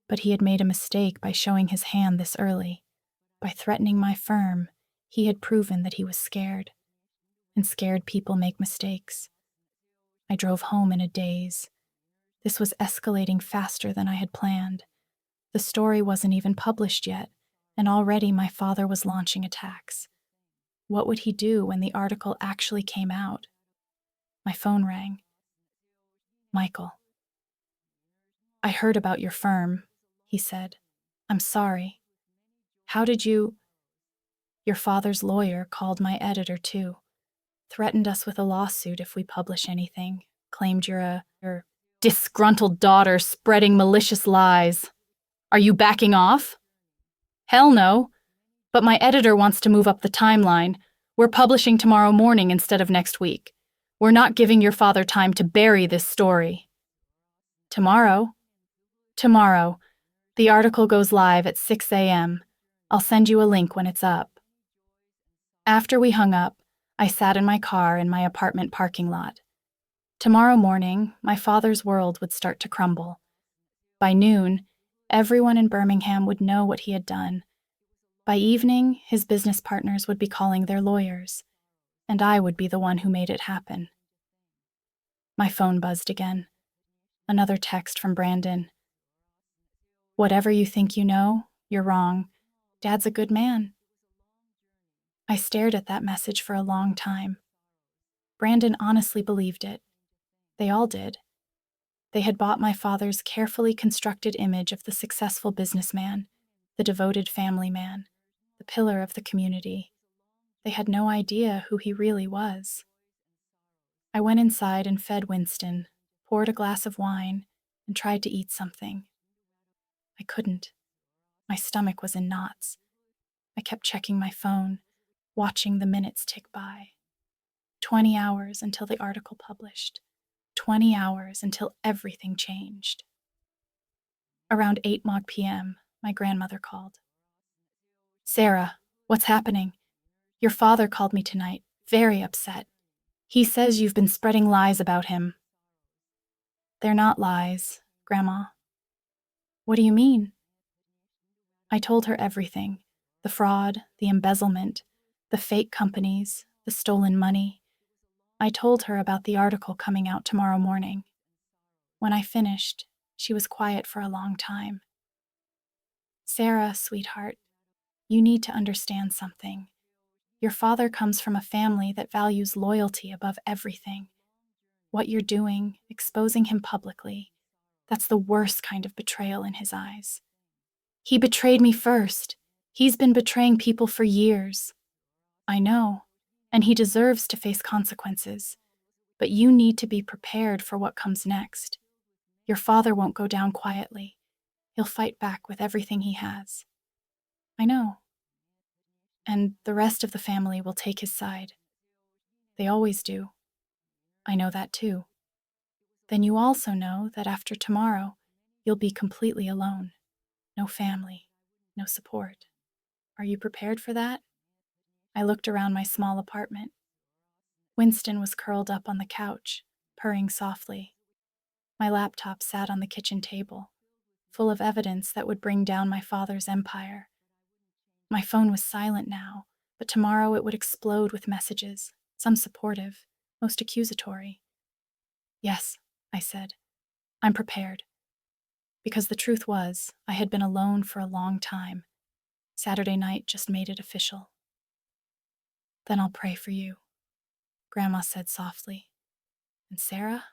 But he had made a mistake by showing his hand this early. By threatening my firm, he had proven that he was scared. And scared people make mistakes. I drove home in a daze. This was escalating faster than I had planned. The story wasn't even published yet, and already my father was launching attacks. What would he do when the article actually came out? My phone rang. Michael. I heard about your firm, he said. I'm sorry. How did you... Your father's lawyer called my editor too. Threatened us with a lawsuit if we publish anything. Claimed you're your disgruntled daughter spreading malicious lies. Are you backing off? Hell no. But my editor wants to move up the timeline. We're publishing tomorrow morning instead of next week. We're not giving your father time to bury this story. Tomorrow? Tomorrow. The article goes live at 6 a.m. I'll send you a link when it's up. After we hung up, I sat in my car in my apartment parking lot. Tomorrow morning, my father's world would start to crumble. By noon, everyone in Birmingham would know what he had done. By evening, his business partners would be calling their lawyers, and I would be the one who made it happen. My phone buzzed again. Another text from Brandon. Whatever you think you know, you're wrong. Dad's a good man. I stared at that message for a long time. Brandon honestly believed it. They all did. They had bought my father's carefully constructed image of the successful businessman, the devoted family man, the pillar of the community. They had no idea who he really was. I went inside and fed Winston, poured a glass of wine, and tried to eat something. I couldn't. My stomach was in knots. I kept checking my phone, watching the minutes tick by. 20 hours until the article published. 20 hours until everything changed. Around 8 p.m., my grandmother called. Sarah, what's happening? Your father called me tonight, very upset. He says you've been spreading lies about him. They're not lies, Grandma. What do you mean? I told her everything. The fraud, the embezzlement, the fake companies, the stolen money. I told her about the article coming out tomorrow morning. When I finished, she was quiet for a long time. Sarah, sweetheart, you need to understand something. Your father comes from a family that values loyalty above everything. What you're doing, exposing him publicly, that's the worst kind of betrayal in his eyes. He betrayed me first. He's been betraying people for years. I know, and he deserves to face consequences. But you need to be prepared for what comes next. Your father won't go down quietly. He'll fight back with everything he has. I know. And the rest of the family will take his side. They always do. I know that too. Then you also know that after tomorrow, you'll be completely alone. No family, no support. Are you prepared for that? I looked around my small apartment. Winston was curled up on the couch, purring softly. My laptop sat on the kitchen table, full of evidence that would bring down my father's empire. My phone was silent now, but tomorrow it would explode with messages, some supportive, most accusatory. Yes, I said, I'm prepared. Because the truth was, I had been alone for a long time. Saturday night just made it official. Then I'll pray for you, Grandma said softly. And Sarah?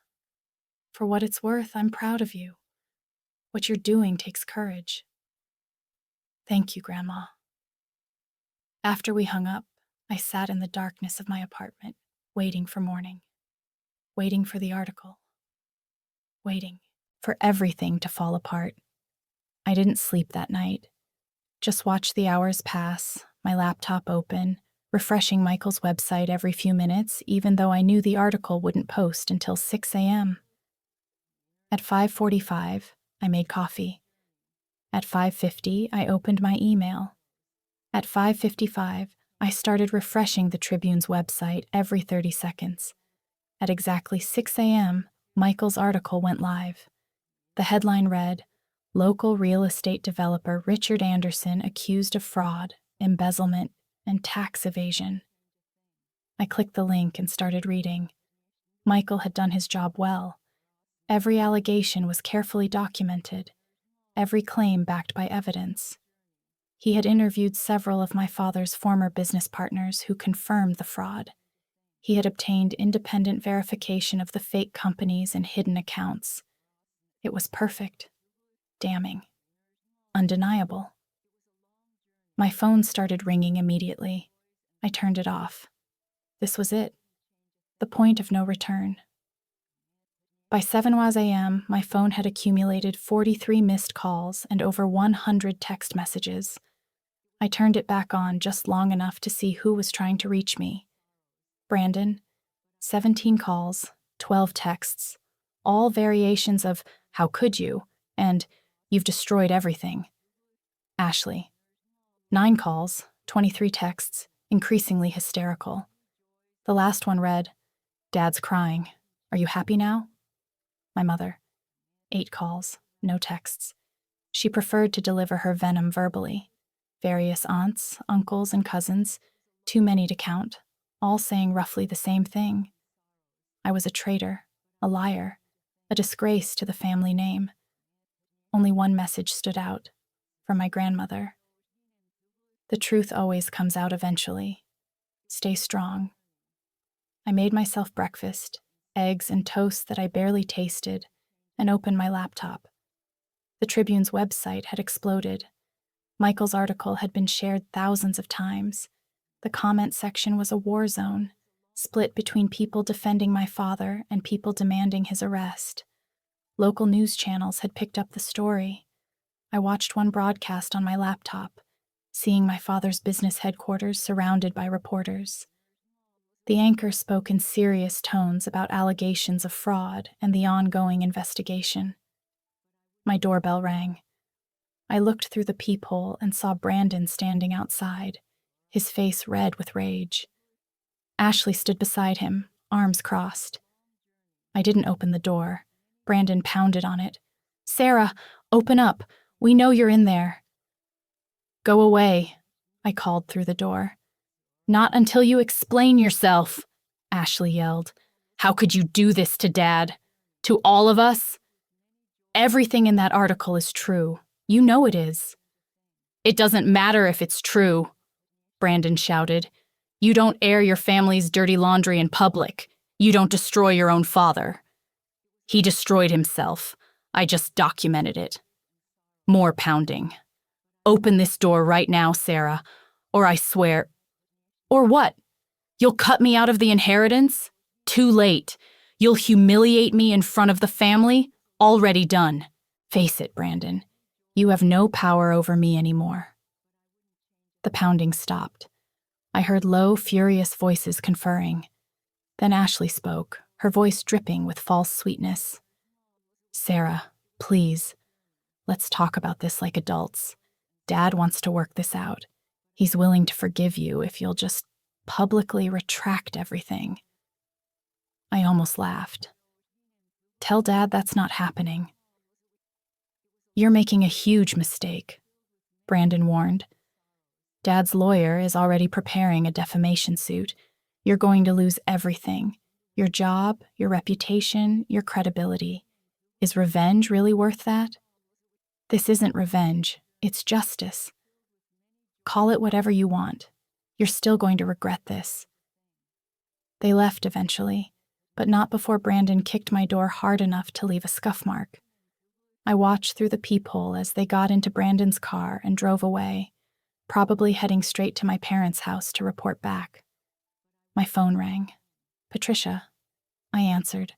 For what it's worth, I'm proud of you. What you're doing takes courage. Thank you, Grandma. After we hung up, I sat in the darkness of my apartment, waiting for morning. Waiting for the article. Waiting for everything to fall apart. I didn't sleep that night. Just watched the hours pass, my laptop open, refreshing Michael's website every few minutes, even though I knew the article wouldn't post until 6 a.m. At 5:45, I made coffee. At 5:50, I opened my email. At 5:55, I started refreshing the Tribune's website every 30 seconds. At exactly 6 a.m., Michael's article went live. The headline read, Local real estate developer Richard Anderson accused of fraud, embezzlement, and tax evasion. I clicked the link and started reading. Michael had done his job well. Every allegation was carefully documented, every claim backed by evidence. He had interviewed several of my father's former business partners who confirmed the fraud. He had obtained independent verification of the fake companies and hidden accounts. It was perfect, damning, undeniable. My phone started ringing immediately. I turned it off. This was it, the point of no return. By 7 a.m., my phone had accumulated 43 missed calls and over 100 text messages. I turned it back on just long enough to see who was trying to reach me. Brandon, 17 calls, 12 texts, all variations of, how could you, and You've destroyed everything. Ashley. 9 calls, 23 texts, increasingly hysterical. The last one read, "Dad's crying. Are you happy now?" My mother. 8 calls, no texts. She preferred to deliver her venom verbally. Various aunts, uncles, and cousins, too many to count, all saying roughly the same thing. I was a traitor, a liar, a disgrace to the family name. Only one message stood out, from my grandmother. The truth always comes out eventually. Stay strong. I made myself breakfast, eggs and toast that I barely tasted, and opened my laptop. The Tribune's website had exploded. Michael's article had been shared thousands of times. The comment section was a war zone, split between people defending my father and people demanding his arrest. Local news channels had picked up the story. I watched one broadcast on my laptop, seeing my father's business headquarters surrounded by reporters. The anchor spoke in serious tones about allegations of fraud and the ongoing investigation. My doorbell rang. I looked through the peephole and saw Brandon standing outside, his face red with rage. Ashley stood beside him, arms crossed. I didn't open the door. Brandon pounded on it. "Sarah, open up. We know you're in there." "Go away," I called through the door. "Not until you explain yourself," Ashley yelled. "How could you do this to Dad? To all of us? Everything in that article is true. You know it is." "It doesn't matter if it's true," Brandon shouted. "You don't air your family's dirty laundry in public. You don't destroy your own father. He destroyed himself. I just documented it." More pounding. "Open this door right now, Sarah, or I swear—" "Or what? You'll cut me out of the inheritance? Too late. You'll humiliate me in front of the family? Already done. Face it, Brandon. You have no power over me anymore." The pounding stopped. I heard low, furious voices conferring. Then Ashley spoke, her voice dripping with false sweetness. "Sarah, please, let's talk about this like adults. Dad wants to work this out. He's willing to forgive you if you'll just publicly retract everything." I almost laughed. "Tell Dad that's not happening." "You're making a huge mistake," Brandon warned. "Dad's lawyer is already preparing a defamation suit. You're going to lose everything. Your job, your reputation, your credibility. Is revenge really worth that? This isn't revenge, it's justice. Call it whatever you want. You're still going to regret this." They left eventually, but not before Brandon kicked my door hard enough to leave a scuff mark. I watched through the peephole as they got into Brandon's car and drove away, probably heading straight to my parents' house to report back. My phone rang. "Patricia," I answered.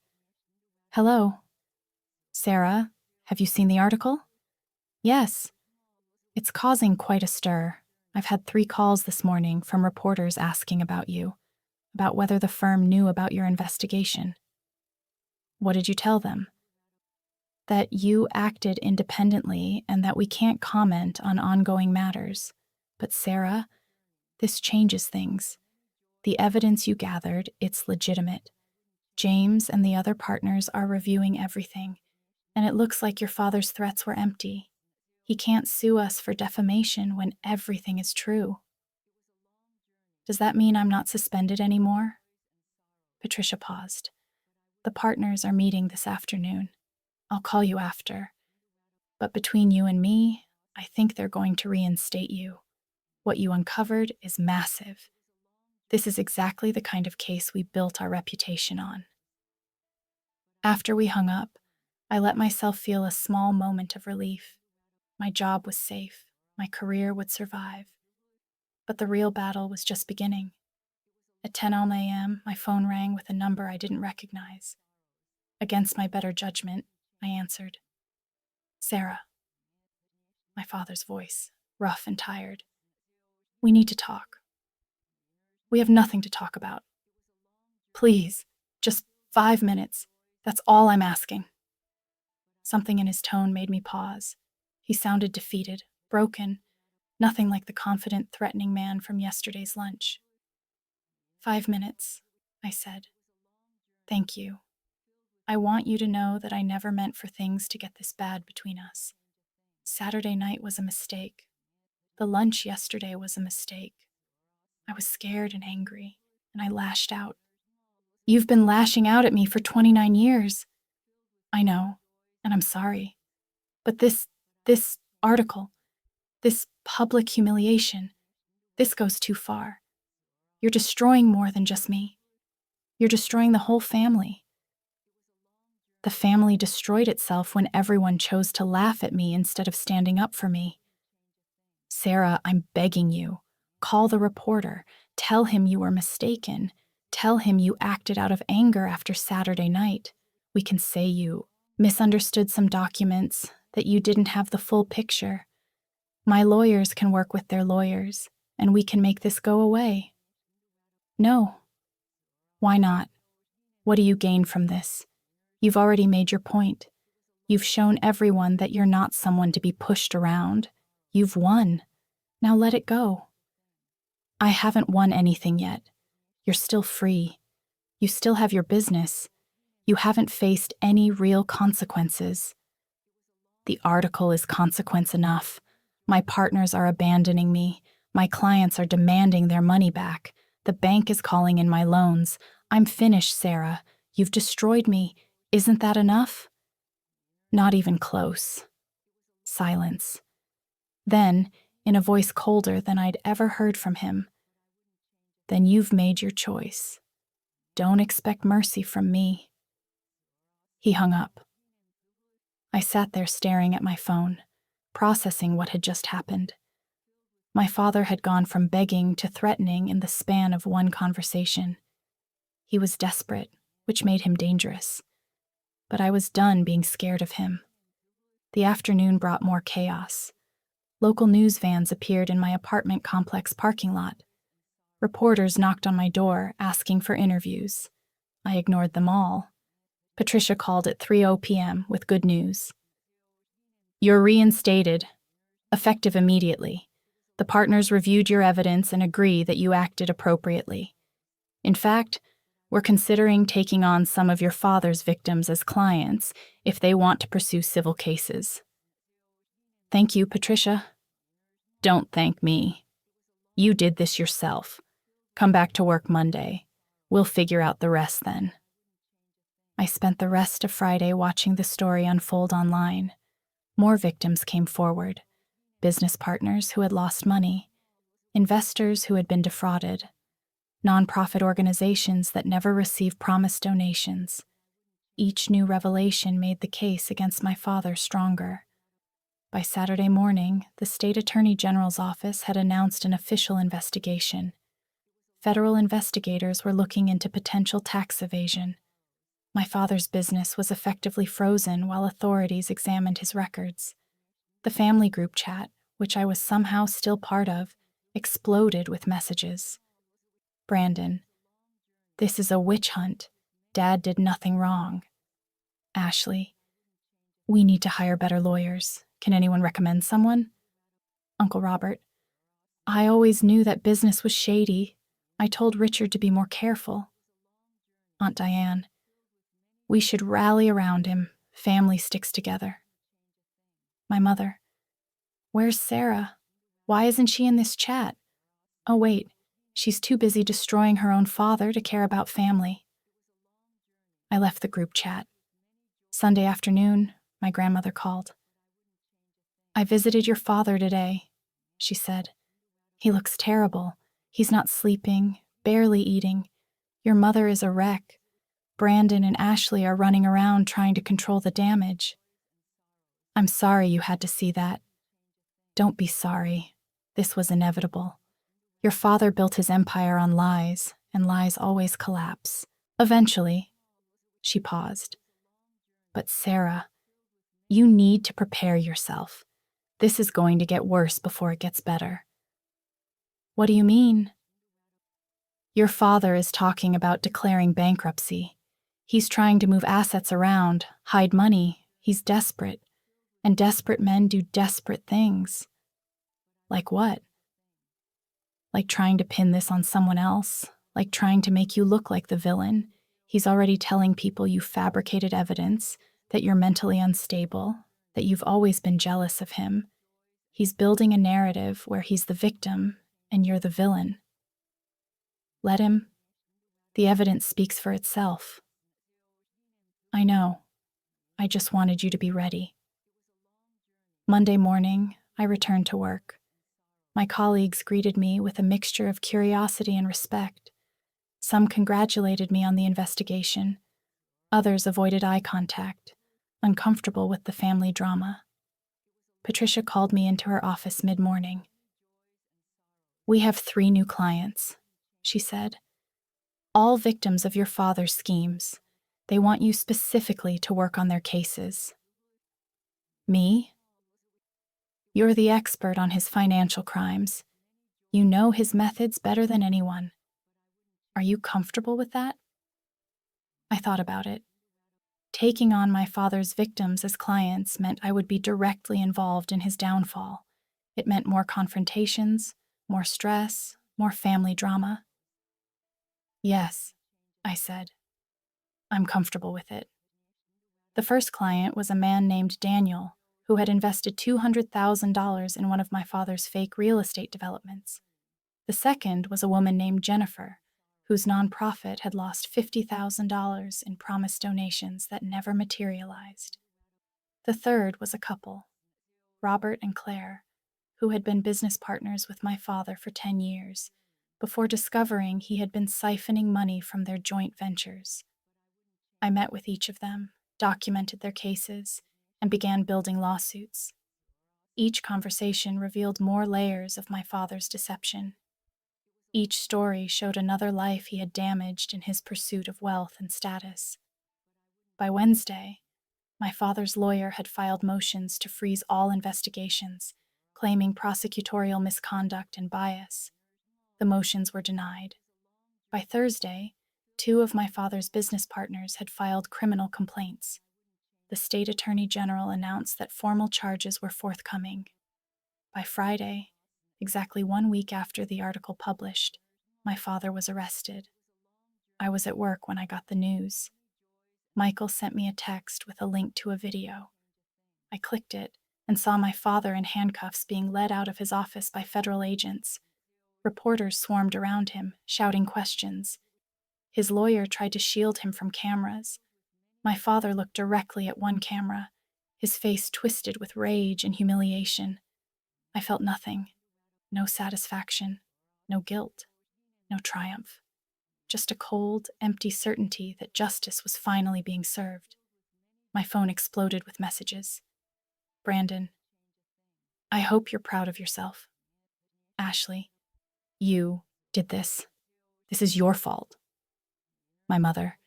"Hello." "Sarah, have you seen the article?" "Yes. It's causing quite a stir. I've had 3 calls this morning from reporters asking about you, about whether the firm knew about your investigation." "What did you tell them?" "That you acted independently and that we can't comment on ongoing matters. But Sarah, this changes things. The evidence you gathered, it's legitimate. James and the other partners are reviewing everything, and it looks like your father's threats were empty. He can't sue us for defamation when everything is true." "Does that mean I'm not suspended anymore?" Patricia paused. "The partners are meeting this afternoon. I'll call you after. But between you and me, I think they're going to reinstate you. What you uncovered is massive. This is exactly the kind of case we built our reputation on." After we hung up, I let myself feel a small moment of relief. My job was safe. My career would survive. But the real battle was just beginning. At 10 a.m., my phone rang with a number I didn't recognize. Against my better judgment, I answered. "Sarah." My father's voice, rough and tired. "We need to talk." "We have nothing to talk about. Please, just 5 minutes. That's all I'm asking." Something in his tone made me pause. He sounded defeated, broken, nothing like the confident, threatening man from yesterday's lunch. 5 minutes, I said. Thank you. I want you to know that I never meant for things to get this bad between us. Saturday night was a mistake. The lunch yesterday was a mistake. I was scared and angry, and I lashed out. You've been lashing out at me for 29 years. I know, and I'm sorry. But this article, this public humiliation, this goes too far. You're destroying more than just me. You're destroying the whole family. The family destroyed itself when everyone chose to laugh at me instead of standing up for me. Sarah, I'm begging you. Call the reporter. Tell him you were mistaken. Tell him you acted out of anger after Saturday night. We can say you misunderstood some documents, that you didn't have the full picture. My lawyers can work with their lawyers, and we can make this go away. No. Why not? What do you gain from this? You've already made your point. You've shown everyone that you're not someone to be pushed around. You've won. Now let it go. I haven't won anything yet. You're still free. You still have your business. You haven't faced any real consequences. The article is consequence enough. My partners are abandoning me. My clients are demanding their money back. The bank is calling in my loans. I'm finished, Sarah. You've destroyed me. Isn't that enough? Not even close. Silence. Then, in a voice colder than I'd ever heard from him, then you've made your choice. Don't expect mercy from me. He hung up. I sat there staring at my phone, processing what had just happened. My father had gone from begging to threatening in the span of one conversation. He was desperate, which made him dangerous. But I was done being scared of him. The afternoon brought more chaos. Local news vans appeared in my apartment complex parking lot. Reporters knocked on my door, asking for interviews. I ignored them all. Patricia called at 3:00 p.m. with good news. You're reinstated, effective immediately. The partners reviewed your evidence and agree that you acted appropriately. In fact, we're considering taking on some of your father's victims as clients if they want to pursue civil cases. Thank you, Patricia. Don't thank me. You did this yourself. Come back to work Monday. We'll figure out the rest then. I spent the rest of Friday watching the story unfold online. More victims came forward. Business partners who had lost money, investors who had been defrauded, nonprofit organizations that never received promised donations. Each new revelation made the case against my father stronger. By Saturday morning, the state attorney general's office had announced an official investigation. Federal investigators were looking into potential tax evasion. My father's business was effectively frozen while authorities examined his records. The family group chat, which I was somehow still part of, exploded with messages. Brandon, this is a witch hunt. Dad did nothing wrong. Ashley, we need to hire better lawyers. Can anyone recommend someone? Uncle Robert, I always knew that business was shady. I told Richard to be more careful. Aunt Diane, we should rally around him. Family sticks together. My mother, where's Sarah? Why isn't she in this chat? Oh wait, she's too busy destroying her own father to care about family. I left the group chat. Sunday afternoon, my grandmother called. I visited your father today, she said. He looks terrible. He's not sleeping, barely eating. Your mother is a wreck. Brandon and Ashley are running around trying to control the damage. I'm sorry you had to see that. Don't be sorry. This was inevitable. Your father built his empire on lies, and lies always collapse. Eventually. She paused. But Sarah, you need to prepare yourself. This is going to get worse before it gets better. What do you mean? Your father is talking about declaring bankruptcy. He's trying to move assets around, hide money. He's desperate. And desperate men do desperate things. Like what? Like trying to pin this on someone else, like trying to make you look like the villain. He's already telling people you fabricated evidence, that you're mentally unstable, that you've always been jealous of him. He's building a narrative where he's the victim and you're the villain. Let him. The evidence speaks for itself. I know. I just wanted you to be ready. Monday morning, I returned to work. My colleagues greeted me with a mixture of curiosity and respect. Some congratulated me on the investigation. Others avoided eye contact, uncomfortable with the family drama. Patricia called me into her office mid-morning. "We have 3 new clients," she said. "All victims of your father's schemes. They want you specifically to work on their cases." "Me?" "You're the expert on his financial crimes. You know his methods better than anyone. Are you comfortable with that?" I thought about it. Taking on my father's victims as clients meant I would be directly involved in his downfall. It meant more confrontations, more stress, more family drama. "Yes," I said. "I'm comfortable with it." The first client was a man named Daniel, who had invested $200,000 in one of my father's fake real estate developments. The second was a woman named Jennifer, whose nonprofit had lost $50,000 in promised donations that never materialized. The third was a couple, Robert and Claire, who had been business partners with my father for 10 years, before discovering he had been siphoning money from their joint ventures. I met with each of them, documented their cases, and began building lawsuits. Each conversation revealed more layers of my father's deception. Each story showed another life he had damaged in his pursuit of wealth and status. By Wednesday, my father's lawyer had filed motions to freeze all investigations, claiming prosecutorial misconduct and bias. The motions were denied. By Thursday, 2 of my father's business partners had filed criminal complaints. The state attorney general announced that formal charges were forthcoming. By Friday, exactly 1 week after the article published, my father was arrested. I was at work when I got the news. Michael sent me a text with a link to a video. I clicked it and saw my father in handcuffs being led out of his office by federal agents. Reporters swarmed around him, shouting questions. His lawyer tried to shield him from cameras. My father looked directly at one camera, his face twisted with rage and humiliation. I felt nothing. No satisfaction, no guilt, no triumph. Just a cold, empty certainty that justice was finally being served. My phone exploded with messages. "Brandon, I hope you're proud of yourself. Ashley, you did this. This is your fault." My mother,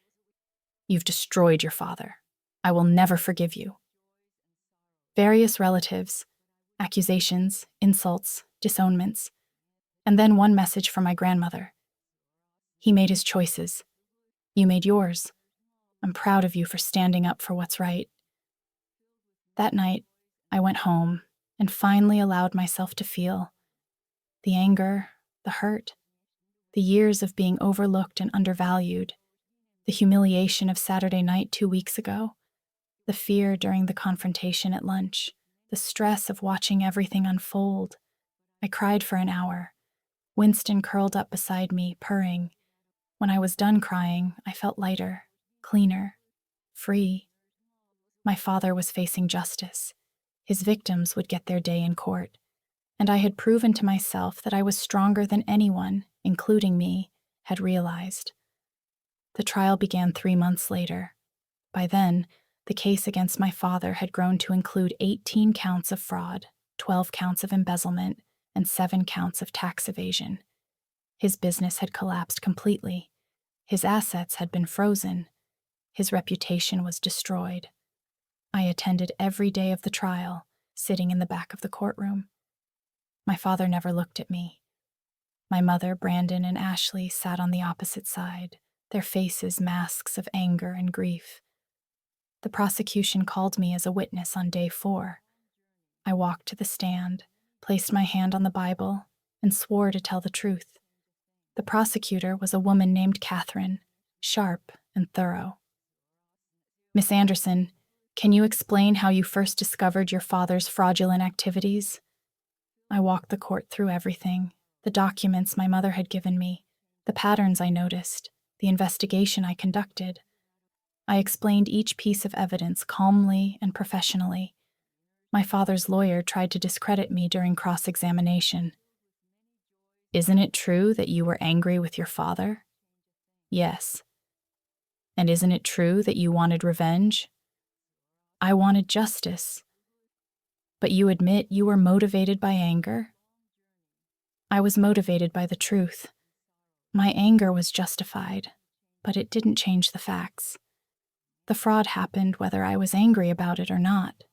"You've destroyed your father. I will never forgive you." Various relatives, accusations, insults, disownments, and then one message from my grandmother. "He made his choices. You made yours. I'm proud of you for standing up for what's right." That night, I went home and finally allowed myself to feel the anger, the hurt, the years of being overlooked and undervalued, the humiliation of Saturday night 2 weeks ago, the fear during the confrontation at lunch, the stress of watching everything unfold. I cried for an hour. Winston curled up beside me, purring. When I was done crying, I felt lighter, cleaner, free. My father was facing justice. His victims would get their day in court. And I had proven to myself that I was stronger than anyone, including me, had realized. The trial began 3 months later. By then, the case against my father had grown to include 18 counts of fraud, 12 counts of embezzlement, and 7 counts of tax evasion. His business had collapsed completely. His assets had been frozen. His reputation was destroyed. I attended every day of the trial, sitting in the back of the courtroom. My father never looked at me. My mother, Brandon, and Ashley sat on the opposite side, their faces masks of anger and grief. The prosecution called me as a witness on day 4. I walked to the stand, placed my hand on the Bible, and swore to tell the truth. The prosecutor was a woman named Catherine, sharp and thorough. Miss Anderson, can you explain how you first discovered your father's fraudulent activities? I walked the court through everything, the documents my mother had given me, the patterns I noticed, the investigation I conducted. I explained each piece of evidence calmly and professionally. My father's lawyer tried to discredit me during cross-examination. Isn't it true that you were angry with your father? Yes. And isn't it true that you wanted revenge? I wanted justice. But you admit you were motivated by anger? I was motivated by the truth. My anger was justified, but it didn't change the facts. The fraud happened whether I was angry about it or not.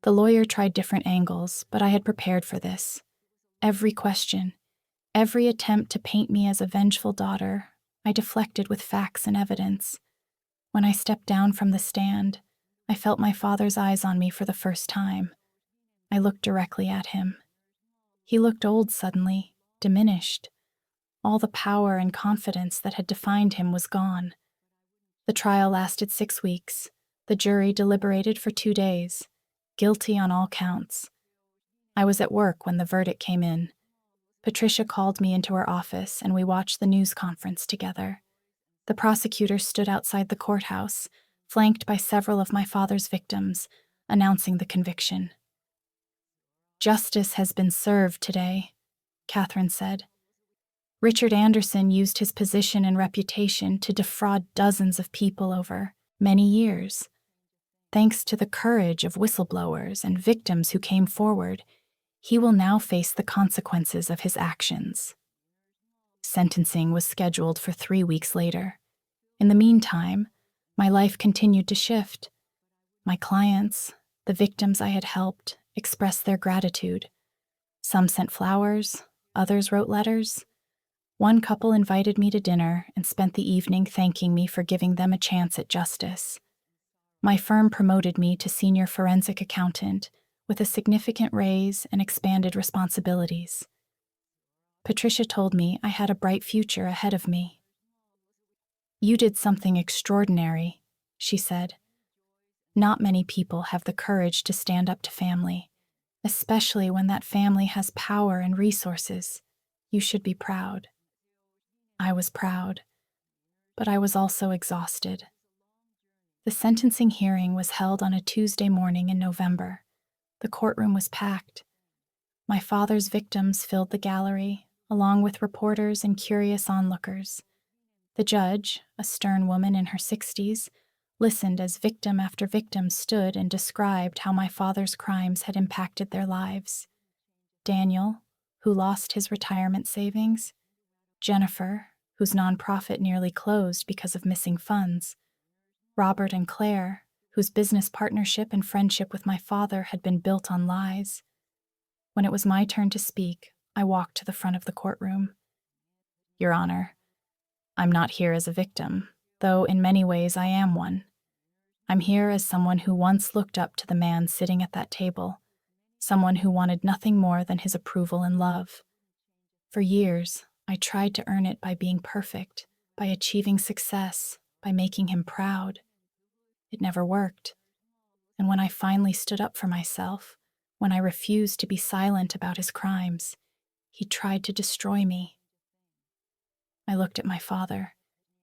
The lawyer tried different angles, but I had prepared for this. Every question, every attempt to paint me as a vengeful daughter, I deflected with facts and evidence. When I stepped down from the stand, I felt my father's eyes on me for the first time. I looked directly at him. He looked old suddenly, diminished. All the power and confidence that had defined him was gone. The trial lasted 6 weeks. The jury deliberated for 2 days, guilty on all counts. I was at work when the verdict came in. Patricia called me into her office and we watched the news conference together. The prosecutor stood outside the courthouse, flanked by several of my father's victims, announcing the conviction. Justice has been served today, Catherine said. Richard Anderson used his position and reputation to defraud dozens of people over many years. Thanks to the courage of whistleblowers and victims who came forward, he will now face the consequences of his actions. Sentencing was scheduled for 3 weeks later. In the meantime, my life continued to shift. My clients, the victims I had helped, expressed their gratitude. Some sent flowers, others wrote letters. One couple invited me to dinner and spent the evening thanking me for giving them a chance at justice. My firm promoted me to senior forensic accountant with a significant raise and expanded responsibilities. Patricia told me I had a bright future ahead of me. You did something extraordinary, she said. Not many people have the courage to stand up to family, especially when that family has power and resources. You should be proud. I was proud, but I was also exhausted. The sentencing hearing was held on a Tuesday morning in November. The courtroom was packed. My father's victims filled the gallery, along with reporters and curious onlookers. The judge, a stern woman in her 60s, listened as victim after victim stood and described how my father's crimes had impacted their lives. Daniel, who lost his retirement savings. Jennifer, whose nonprofit nearly closed because of missing funds. Robert and Claire, whose business partnership and friendship with my father had been built on lies. When it was my turn to speak, I walked to the front of the courtroom. Your Honor, I'm not here as a victim, though in many ways I am one. I'm here as someone who once looked up to the man sitting at that table, someone who wanted nothing more than his approval and love. For years, I tried to earn it by being perfect, by achieving success, by making him proud. It never worked. And when I finally stood up for myself, when I refused to be silent about his crimes, he tried to destroy me. I looked at my father.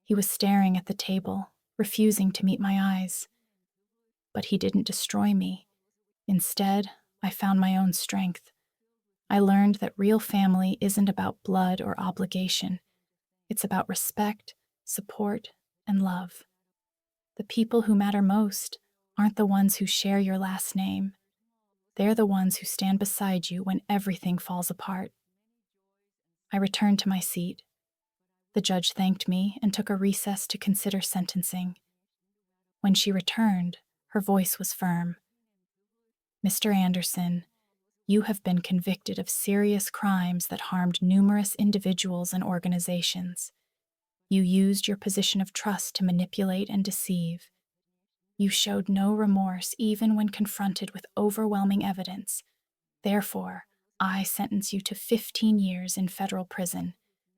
He was staring at the table, refusing to meet my eyes. But he didn't destroy me. Instead, I found my own strength. I learned that real family isn't about blood or obligation. It's about respect, support, and love. The people who matter most aren't the ones who share your last name. They're the ones who stand beside you when everything falls apart. I returned to my seat. The judge thanked me and took a recess to consider sentencing. When she returned, her voice was firm. Mr. Anderson, you have been convicted of serious crimes that harmed numerous individuals and organizations. You used your position of trust to manipulate and deceive. You showed no remorse even when confronted with overwhelming evidence. Therefore, I sentence you to 15 years in federal prison,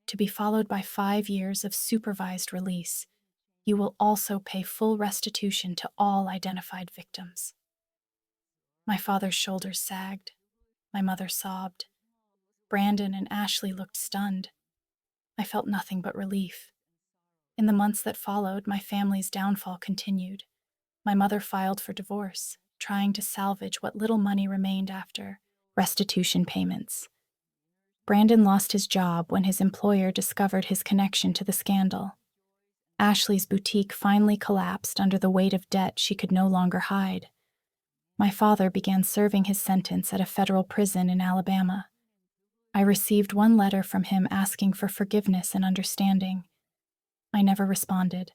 to be followed by 5 years of supervised release. You will also pay full restitution to all identified victims." My father's shoulders sagged. My mother sobbed. Brandon and Ashley looked stunned. I felt nothing but relief. In the months that followed, my family's downfall continued. My mother filed for divorce, trying to salvage what little money remained after restitution payments. Brandon lost his job when his employer discovered his connection to the scandal. Ashley's boutique finally collapsed under the weight of debt she could no longer hide. My father began serving his sentence at a federal prison in Alabama. I received one letter from him asking for forgiveness and understanding. I never responded.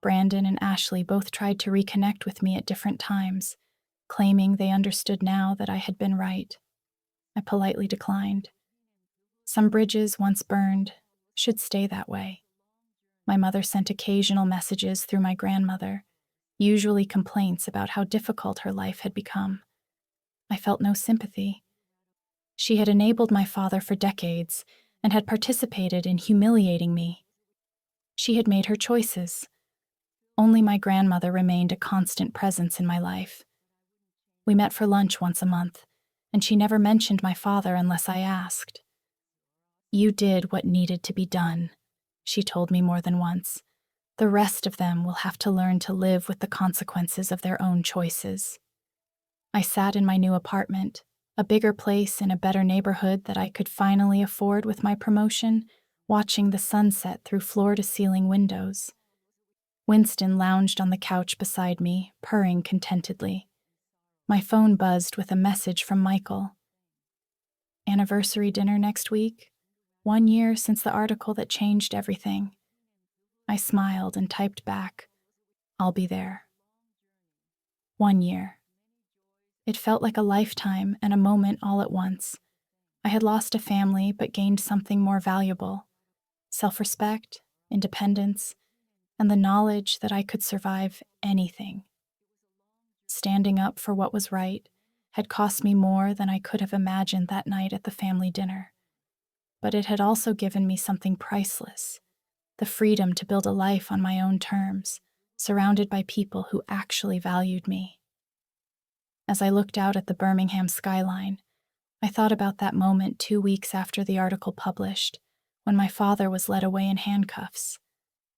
Brandon and Ashley both tried to reconnect with me at different times, claiming they understood now that I had been right. I politely declined. Some bridges once burned should stay that way. My mother sent occasional messages through my grandmother, usually complaints about how difficult her life had become. I felt no sympathy. She had enabled my father for decades and had participated in humiliating me. She had made her choices. Only my grandmother remained a constant presence in my life. We met for lunch once a month, and she never mentioned my father unless I asked. "You did what needed to be done," she told me more than once. "The rest of them will have to learn to live with the consequences of their own choices." I sat in my new apartment, a bigger place in a better neighborhood that I could finally afford with my promotion, watching the sunset through floor-to-ceiling windows. Winston lounged on the couch beside me, purring contentedly. My phone buzzed with a message from Michael. "Anniversary dinner next week? 1 year since the article that changed everything." I smiled and typed back, "I'll be there." 1 year. It felt like a lifetime and a moment all at once. I had lost a family but gained something more valuable: self-respect, independence, and the knowledge that I could survive anything. Standing up for what was right had cost me more than I could have imagined that night at the family dinner. But it had also given me something priceless: the freedom to build a life on my own terms, surrounded by people who actually valued me. As I looked out at the Birmingham skyline, I thought about that moment 2 weeks after the article published, when my father was led away in handcuffs.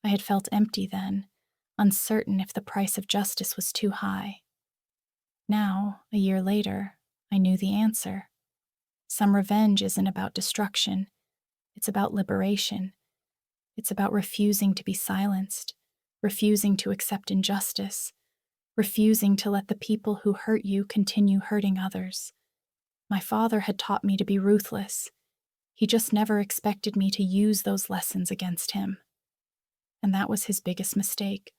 I had felt empty then, uncertain if the price of justice was too high. Now, a year later, I knew the answer. Some revenge isn't about destruction. It's about liberation. It's about refusing to be silenced, refusing to accept injustice, refusing to let the people who hurt you continue hurting others. My father had taught me to be ruthless. He just never expected me to use those lessons against him. And that was his biggest mistake.